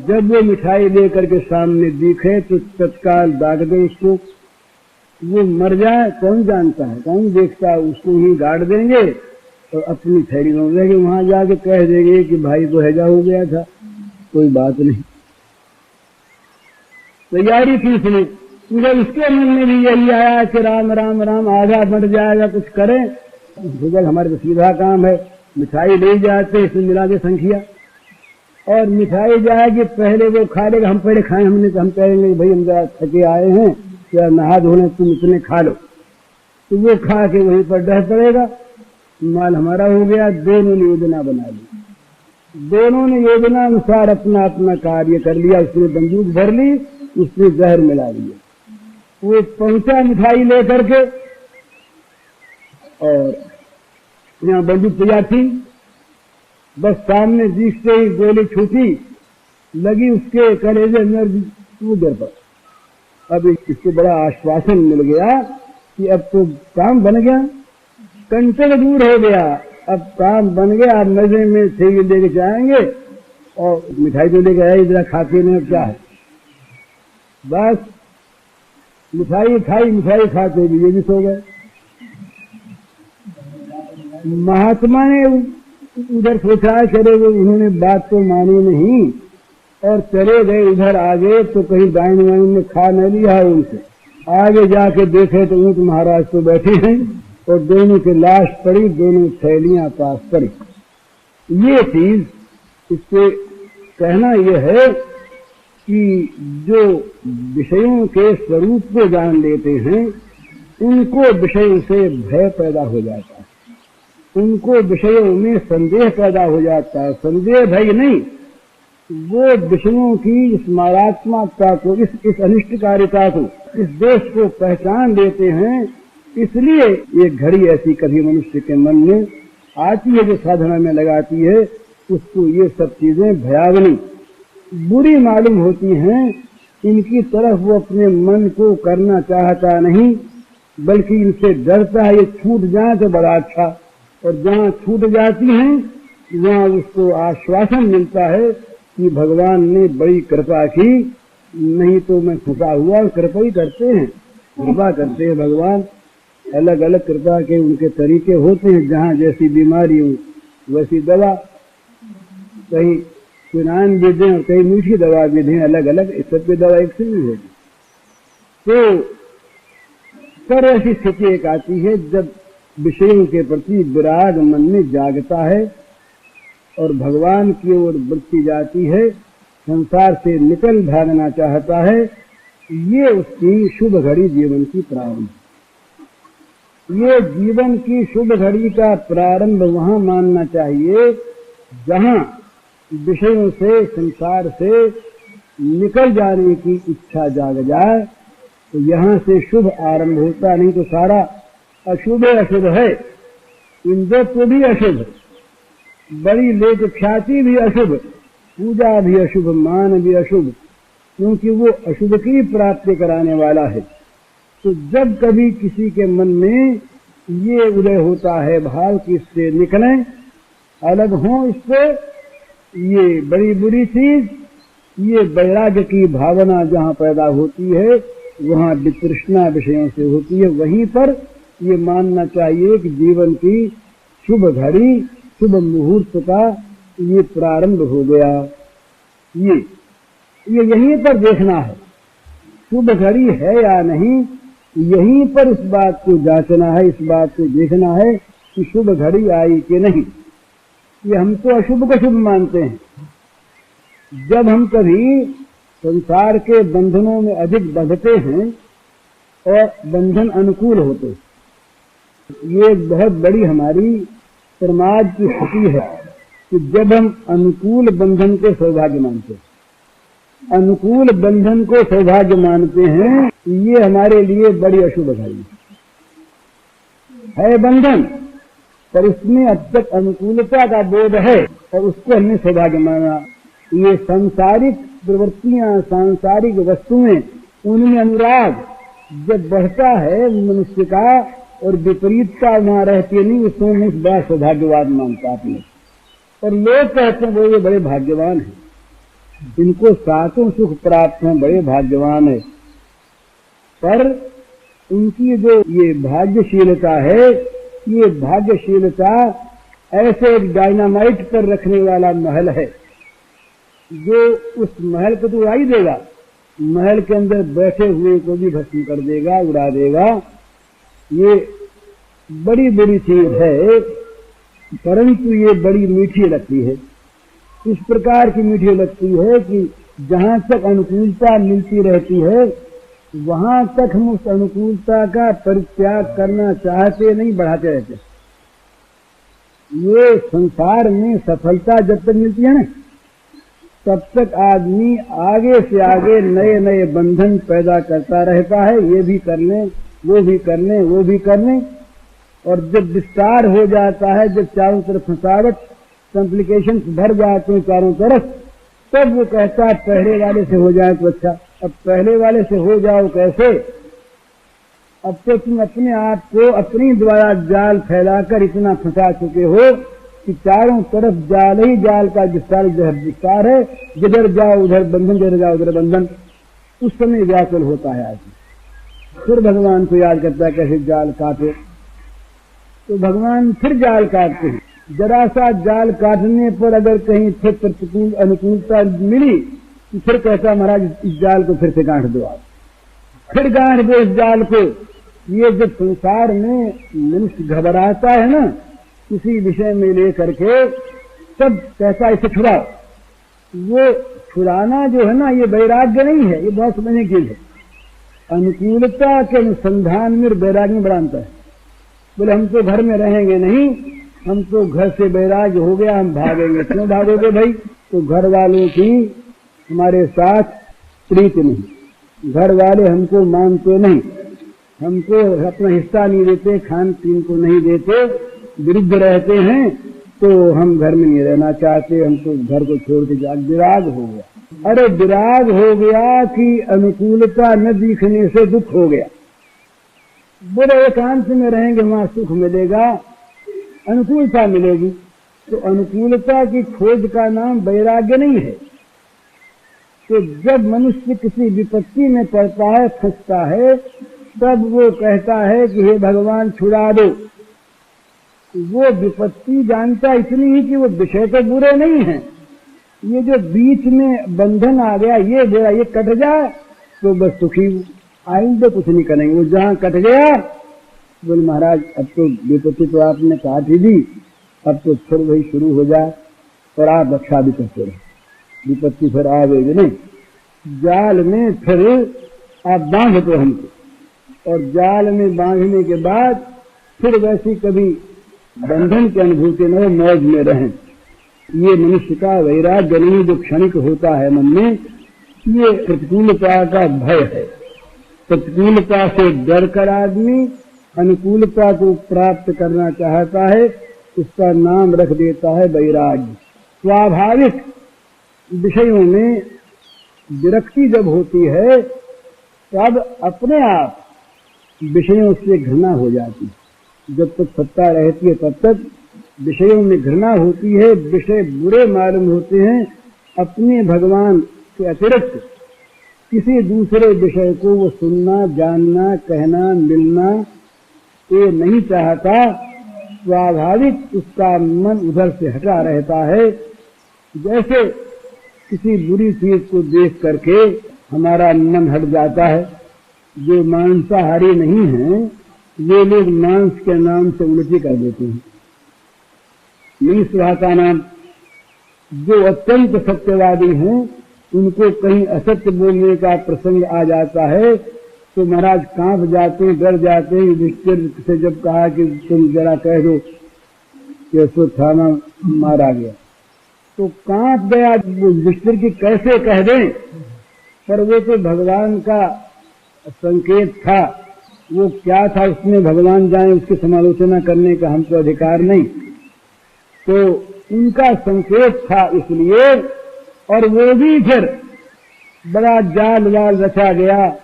जब वो मिठाई लेकर के सामने दिखे तो तत्काल दाग दे उसको। वो मर जाए कौन जानता है, कौन देखता है, उसको ही गाड़ देंगे और अपनी थैली में रहेंगे, वहां जाके कह देंगे कि भाई को हैजा हो गया था, कोई बात नहीं। तैयारी थी उसने। उधर उसके मन में भी यही आया कि राम राम राम, आधा बढ़ जाएगा, कुछ करें। भूगल हमारे तो सीधा काम है, मिठाई ले जाते इसमें मिला दे संख्या, और मिठाई जाएगी पहले वो खा लेगा, हम पहले खाएं। हमने तो हम कहेंगे भाई हम जरा थके आए हैं, क्या नहा धोने, तुम इतने खा लो। तो वो खा के वहीं पर डह पड़ेगा, माल हमारा हो गया। दोनों ने योजना बना ली, दोनों ने योजना अनुसार अपना अपना कार्य कर लिया। उसने बंदूक भर ली, उसने जहर मिला दिया। वो पहुंचा मिठाई लेकर के, और यहाँ बंदूक तैयार थी, बस सामने दिखते ही गोली छूटी, लगी उसके कलेजे में उधर पर। अब इसको बड़ा आश्वासन मिल गया कि अब तो काम बन गया, कंचन दूर हो गया, अब काम बन गया। अब मजे में थैली लेके जाएंगे और मिठाई तो लेके आए, इधर खाते में क्या है। बस मिठाई खाई, मिठाई खाते भी ये भी सो गए। महात्मा ने उधर सोचा, चले वो उन्होंने बात तो मानी नहीं और चले गए उधर आगे। तो कहीं डाइन वाइन ने खा न लिया है उनसे। आगे जाके देखे तो ऊंट महाराज तो बैठे हैं और दोनों की लाश पड़ी, दोनों थैलियां पास पड़ी। ये चीज इससे कहना यह है कि जो विषयों के स्वरूप को जान लेते हैं उनको विषयों से भय पैदा हो जाता है, उनको विषयों में संदेह पैदा हो जाता है। संदेह भय नहीं, वो विषयों की इस मारात्मकता को, इस अनिष्टकारिता को, इस दोष को पहचान लेते हैं। इसलिए ये घड़ी ऐसी कभी मनुष्य के मन में आती है जो साधना में लगाती है, उसको ये सब चीजें भयावनी बुरी मालूम होती हैं। इनकी तरफ वो अपने मन को करना चाहता नहीं, बल्कि इनसे डरता है। ये छूट जाए तो बड़ा अच्छा, और जहाँ छूट जाती हैं वहाँ उसको आश्वासन मिलता है कि भगवान ने बड़ी कृपा की, नहीं तो मैं फंसा हुआ। कृपा ही करते हैं, कृपा करते हैं भगवान। अलग अलग कृपा के उनके तरीके होते हैं, जहाँ जैसी बीमारी हो वैसी दवा। कहीं सुनान भी दें और कहीं मीठी दवा भी दें, अलग अलग, इस सबकी दवा एक से नहीं होगी। तो पर ऐसी स्थिति एक आती है जब विषयों के प्रति विराग मन में जागता है और भगवान की ओर बढ़ती जाती है, संसार से निकल भागना चाहता है। ये उसकी शुभ घड़ी जीवन की प्रारंभ। ये जीवन की शुभ घड़ी का प्रारंभ वहां मानना चाहिए जहां विषयों से, संसार से निकल जाने की इच्छा जाग जाए, तो यहाँ से शुभ आरंभ होता, नहीं तो सारा अशुभ अशुभ है। इंद्रत्व भी अशुभ, बड़ी लोक ख्याति भी अशुभ, पूजा भी अशुभ, मान भी अशुभ, क्योंकि वो अशुभ की प्राप्ति कराने वाला है। तो जब कभी किसी के मन में ये उदय होता है भाव कि इससे निकलें, अलग हों इससे, ये बड़ी बुरी चीज, ये वैराग्य की भावना जहाँ पैदा होती है वहाँ वितृष्णा विषयों से होती है। वहीं पर ये मानना चाहिए कि जीवन की शुभ घड़ी, शुभ मुहूर्त का ये प्रारंभ हो गया। ये यहीं पर देखना है, शुभ घड़ी है या नहीं, यहीं पर इस बात को जांचना है, इस बात को देखना है कि शुभ घड़ी आई कि नहीं। ये हम तो अशुभ को शुभ मानते हैं। जब हम कभी संसार के बंधनों में अधिक बंधते हैं और बंधन अनुकूल होते हैं, ये एक बहुत बड़ी हमारी समाज की स्थिति है कि जब हम अनुकूल बंधन को सौभाग्य मानते हैं, अनुकूल बंधन को सौभाग्य मानते हैं, ये हमारे लिए बड़ी अशुभ घड़ी है बंधन, पर इसमें अब तक अनुकूलता का बोध है और उसको हमने सौभाग्य माना। ये सांसारिक प्रवृत्तियां, सांसारिक वस्तुएं, उनमें अनुराग जब बढ़ता है मनुष्य का और विपरीतता वहां रहती नहीं, उसको मुझ बड़ा सौभाग्यवाद मानता आपने। और लोग कहते हैं वो ये बड़े भाग्यवान हैं, इनको सातों सुख प्राप्त हैं, बड़े भाग्यवान है। पर उनकी जो ये भाग्यशीलता है, ये भाग्यशीलता ऐसे एक डायनामाइट पर रखने वाला महल है जो उस महल को तो उड़ा ही देगा, महल के अंदर बैठे हुए को भी भस्म कर देगा, उड़ा देगा। ये बड़ी बड़ी चीज है, परंतु ये बड़ी मीठी लगती है। इस प्रकार की मीठी लगती है कि जहां तक अनुकूलता मिलती रहती है वहां तक हम उस अनुकूलता का परित्याग करना चाहते नहीं, बढ़ाते रहते। ये संसार में सफलता जब तक मिलती है ना, तब तक आदमी आगे से आगे नए नए बंधन पैदा करता रहता है, ये भी करने, वो भी करने, वो भी करने। और जब विस्तार हो जाता है, जब चारों तरफ फंसावट, कॉम्प्लिकेशन भर जाते हैं चारों तरफ, तब वो कहता है पहले वाले से हो जाए तो अच्छा। अब पहले वाले से हो जाओ कैसे? अब तो तुम अपने आप को अपनी द्वारा जाल फैलाकर इतना फंसा चुके हो कि चारों तरफ जाल ही जाल का विस्तार है, जिधर जाओ उधर बंधन, जिधर जाओ उधर बंधन। उस समय व्याकुल होता है आदमी, फिर भगवान को याद करता है कैसे जाल काटे, तो भगवान फिर जाल काटते हैं। जरा सा जाल काटने पर अगर कहीं फिर प्रतिकूल अनुकूलता मिली तो फिर कहता महाराज इस जाल को फिर से गांठ दो, आप फिर गांठ दो इस जाल को। ये जब संसार में मनुष्य घबराता है ना किसी विषय में लेकर के, तब कहता इसे छुड़ाओ। वो छुड़ाना जो है ना, ये वैराग्य नहीं है, ये बहुत समझने की चीज है। अनुकूलता के अनुसंधान में वैराग्य में बड़ा अंतर है। बोले हम तो घर में रहेंगे नहीं, हम तो घर से वैराग्य हो गया, हम भागेंगे। क्यों भागोगे भाई? तो घर वालों की हमारे साथ प्रीत नहीं, घर वाले हमको मानते नहीं, हमको अपना हिस्सा नहीं देते, खान पीन को नहीं देते, विरुद्ध रहते हैं, तो हम घर में नहीं रहना चाहते, हमको घर को छोड़ के जा। विराग हो गया। अरे विराग हो गया कि अनुकूलता न दिखने से दुख हो गया। बोले एकांत में रहेंगे वहां सुख मिलेगा, अनुकूलता मिलेगी। तो अनुकूलता की खोज का नाम वैराग्य नहीं है। तो जब मनुष्य किसी विपत्ति में पड़ता है, फंसता है, तब वो कहता है कि हे भगवान छुड़ा दो। वो विपत्ति जानता इतनी ही कि वो विषय तो बुरे नहीं है, ये जो बीच में बंधन आ गया ये बुरा, ये कट जाए तो बस सुखी, आइंदे कुछ नहीं करेंगे। वो जहाँ कट गया बोले महाराज अब तो विपत्ति तो आपने काट ही दी, अब तो फिर वही शुरू हो जाए और आप रक्षा भी करते रहे, विपत्ति फिर आ गई नहीं। जाल में फिर आप बांध दो हमको, और जाल में बांधने के बाद फिर वैसी कभी बंधन की अनुभूति न हो, मौज में रहें। ये मनुष्य का वैराग्य नहीं जो क्षणिक होता है मन में, ये प्रतिकूलता का भय है। प्रतिकूलता से डर कर आदमी अनुकूलता को प्राप्त करना चाहता है, उसका नाम रख देता है वैराग्य। स्वाभाविक विषयों में विरक्ति जब होती है तब अपने आप विषयों से घृणा हो जाती है। जब तक सत्ता रहती है तब तक विषयों में घृणा होती है, विषय बुरे मालूम होते हैं। अपने भगवान के अतिरिक्त किसी दूसरे विषय को वो सुनना, जानना, कहना, मिलना ये नहीं चाहता। स्वाभाविक उसका मन उधर से हटा रहता है। जैसे किसी बुरी चीज को देख करके हमारा मन हट जाता है। जो मांसाहारी नहीं है वे लोग मांस के नाम से उल्टी कर देते हैं, नहीं सुहाता नाम। जो अत्यंत सत्यवादी हैं उनको कहीं असत्य बोलने का प्रसंग आ जाता है तो महाराज कांप जाते हैं, डर जाते हैं। युधिष्ठिर से जब कहा कि तुम जरा कह दो कि उसको थाना मारा गया तो कांप गया। युधिष्ठिर की कैसे कह दें, पर वो तो भगवान का संकेत था। वो क्या था उसमें भगवान जाने, उसकी समालोचना करने का हमको अधिकार नहीं। तो उनका संकेत था इसलिए, और वो भी फिर बड़ा जाल वाल रचा गया।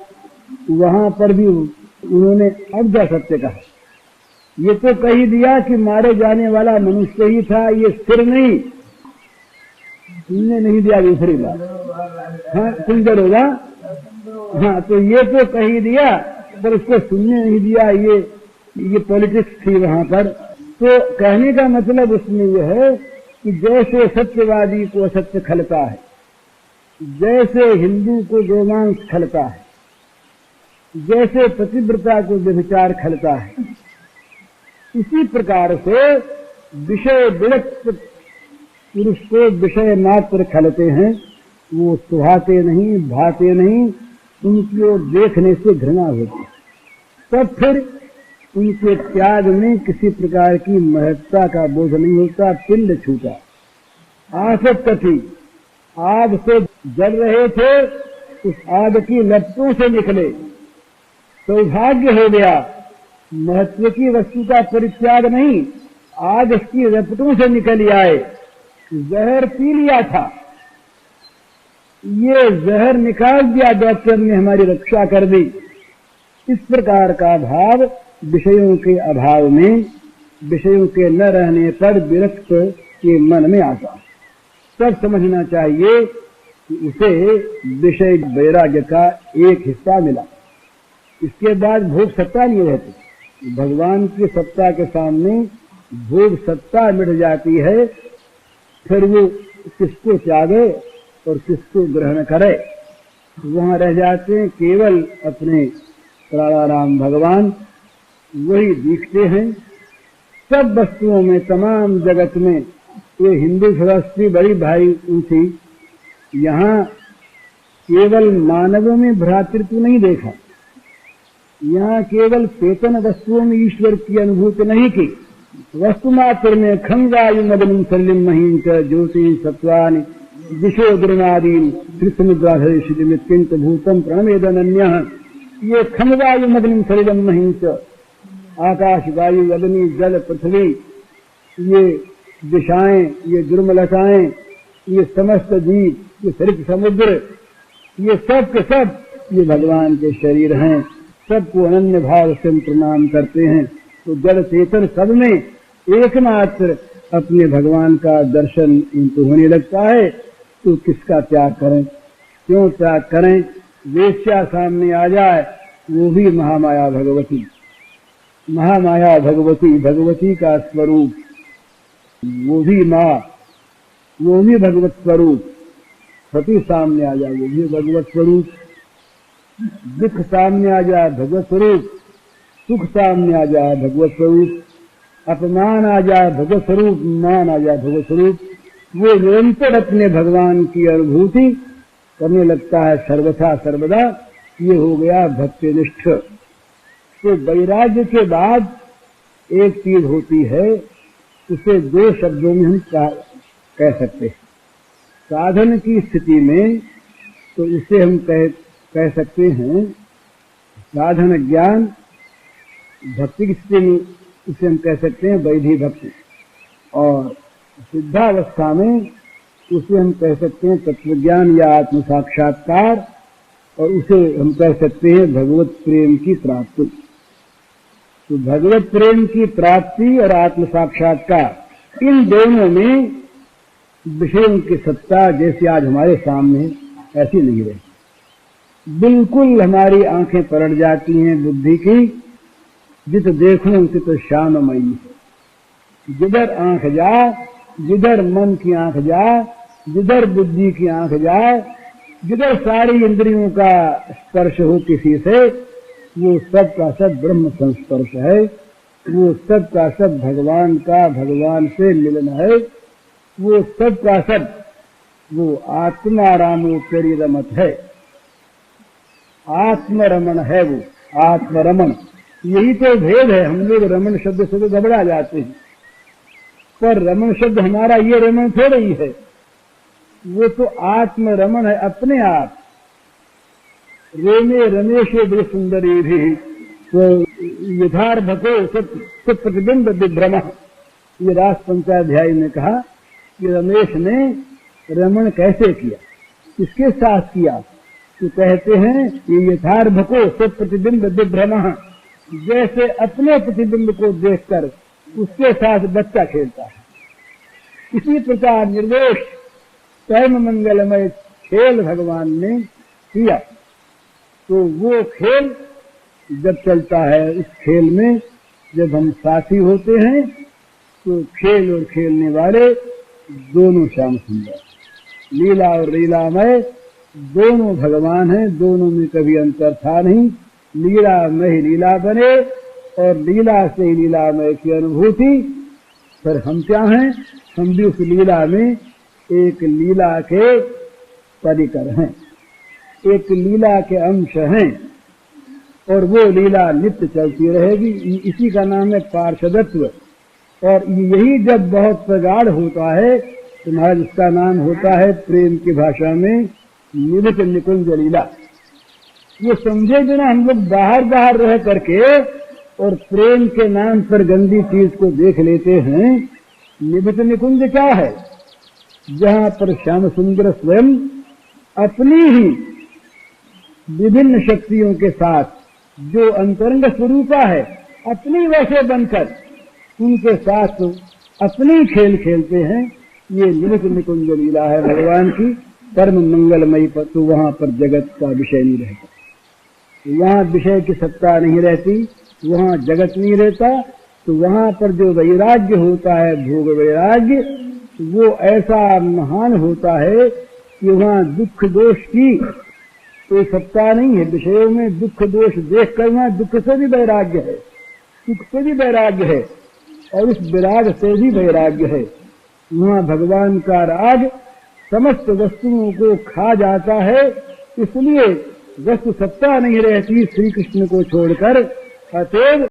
वहां पर भी उन्होंने अब जा सत्य कहा। ये तो कही दिया कि मारे जाने वाला मनुष्य ही था, ये सिर नहीं। तुमने नहीं दिया दूसरी बात। हाँ सुंदर होगा। हाँ तो ये तो कही दिया पर उसको सुनने नहीं दिया। ये पॉलिटिक्स थी वहां पर। तो कहने का मतलब उसमें यह है कि जैसे सत्यवादी को असत्य खलता है, जैसे हिंदू को गोमांस खलता है, जैसे पतिव्रता को व्यभिचार खलता है, इसी प्रकार से विषय विरक्त पुरुष को विषय मात्र खलते हैं। वो सुहाते नहीं, भाते नहीं, उनकी ओर देखने से घृणा होती। तब फिर उनके त्याग में किसी प्रकार की महत्ता का बोझ नहीं होता। पिंड छूटा। आसक्त थी, आग से जल रहे थे, उस आग की लपटों से निकले, सौभाग्य हो गया। महत्व की वस्तु का परित्याग नहीं, आग की लपटों से निकल आए। जहर पी लिया था, ये जहर निकाल दिया, डॉक्टर ने हमारी रक्षा कर दी। इस प्रकार का भाव विषयों के अभाव में, विषयों के न रहने पर विरक्त के मन में आता। तब समझना चाहिए कि उसे विषय वैराग्य का एक हिस्सा मिला। इसके बाद भोग सत्ता नहीं रहती। भगवान की सत्ता के सामने भोग सत्ता मिट जाती है। फिर वो किसको त्यागे और किसको ग्रहण करे। वहां रह जाते हैं केवल अपने प्राणाराम भगवान, वही दिखते हैं। सब वस्तुओं में, तमाम जगत में ये हिंदू फिलॉसफी बड़ी भारी ऊंची। यहाँ केवल मानवों में भ्रातृत्व नहीं देखा, यहाँ केवल चेतन वस्तुओं में ईश्वर की अनुभूति नहीं की। वस्तु मात्र में खंगायु मदन सलिम महीन च ज्योति सत्वानि दिशो द्रुमादीन त्रिसमुद्राधरे शिलिमित किंत भूतम प्रणमेदन्य। ये खंगायु मदन सलिम महीन च, आकाश, वायु, अग्नि, जल, पृथ्वी, ये दिशाएं, ये दुर्मलताएं, ये समस्त जीव, ये सरित समुद्र, ये सब के सब ये भगवान के शरीर हैं। सबको अनन्य भाव से प्रणाम करते हैं। तो जड़ चेतन सब में एकमात्र अपने भगवान का दर्शन इनको होने लगता है। तो किसका त्याग करें, क्यों त्याग करें। वेश्या सामने आ जाए, वो भी महामाया भगवती, महामाया भगवती, भगवती का स्वरूप, वो भी माँ, वो भी भगवत स्वरूप। सती सामने आ जाए, वो भी भगवत स्वरूप। दुख सामने आ जाए, भगवत स्वरूप। सुख सामने आ जाए, भगवत स्वरूप। अपमान आ जाए, भगवत स्वरूप। मान आ जाए, भगवत स्वरूप। वो निरंतर अपने भगवान की अनुभूति करने लगता है सर्वथा सर्वदा। ये हो गया भक्तिनिष्ठ। तो वैराग्य के बाद एक चीज होती है, उसे दो शब्दों में हम कह सकते हैं। साधन की स्थिति में तो इसे हम कह सकते हैं साधन ज्ञान, भक्ति की स्थिति में इसे हम कह सकते हैं वैधि भक्ति, और सिद्धावस्था में उसे हम कह सकते हैं तत्वज्ञान या आत्म साक्षात्कार, और उसे हम कह सकते हैं भगवत प्रेम की प्राप्ति। तो भगवत प्रेम की प्राप्ति और आत्म साक्षात्कार, इन दोनों में विषयों की सत्ता जैसे आज हमारे सामने ऐसी नहीं रहती। बिल्कुल हमारी आंखें पलट जाती हैं बुद्धि की, जित देखूं तित श्याममयी है। जिधर आंख जाए, जिधर मन की आंख जाए, जिधर बुद्धि की आंख जाए, जिधर सारी इंद्रियों का स्पर्श हो किसी से, वो सब का सब ब्रह्म संस्पर्श है, वो सब का सब भगवान का भगवान से मिलन है, वो सब का सब वो आत्मारामोपरि रमत है, आत्मरमण है, वो आत्मरमण। यही तो भेद है। हम लोग रमण शब्द से तो घबरा जाते हैं, पर रमण शब्द हमारा ये रमण थोड़ा ही है, वो तो आत्मरमण है अपने आप। रेमे रमेशे बड़े सुंदरी भी तो यथार्थको प्रतिबिंब विभ्रम। ये रास पंचाध्याय ने कहा कि रमेश ने रमण कैसे किया, किसके साथ किया, तो कहते हैं ये यथार्थको प्रतिबिंब विभ्रम, जैसे अपने प्रतिबिंब को देखकर उसके साथ बच्चा खेलता है, इसी प्रकार निर्दोष परम मंगलमय खेल भगवान ने किया। तो वो खेल जब चलता है, इस खेल में जब हम साथी होते हैं तो खेल और खेलने वाले दोनों श्याम सुंदर, लीला और लीलामय दोनों भगवान हैं, दोनों में कभी अंतर था नहीं। लीला में ही लीला बने और लीला से ही लीलामय की अनुभूति। पर हम क्या हैं? हम भी उस लीला में एक लीला के परिकर हैं, एक लीला के अंश हैं, और वो लीला नित्य चलती रहेगी। इसी का नाम है पार्षदत्व। और यही जब बहुत प्रगाढ़ होता है तो महाराज इसका नाम होता है प्रेम की भाषा में निमित निकुंज लीला। ये समझे बिना हम लोग बाहर बाहर रह करके और प्रेम के नाम पर गंदी चीज को देख लेते हैं। निमित निकुंज क्या है? जहां पर श्याम सुंदर स्वयं अपनी ही विभिन्न शक्तियों के साथ जो अंतरंग स्वरूपा है, अपनी वैसे बनकर उनके साथ अपनी खेल खेलते हैं। ये निमित निकुंज लीला है भगवान की, परम मंगलमयी। पर तो वहां पर जगत का विषय नहीं रहता, वहां विषय की सत्ता नहीं रहती, वहां जगत नहीं रहता। तो वहां पर जो वैराग्य होता है, भोग वैराग्य, वो ऐसा महान होता है कि वहां दुख दोष की कोई सत्ता नहीं है। विषयों में दुख दोष देख कर वहां दुख से भी वैराग्य है, सुख से भी वैराग्य है, और उस विराग से भी वैराग्य है। वहां भगवान का राग समस्त वस्तुओं को खा जाता है, इसलिए वस्तु सत्ता नहीं रहती श्री कृष्ण को छोड़कर। अतएव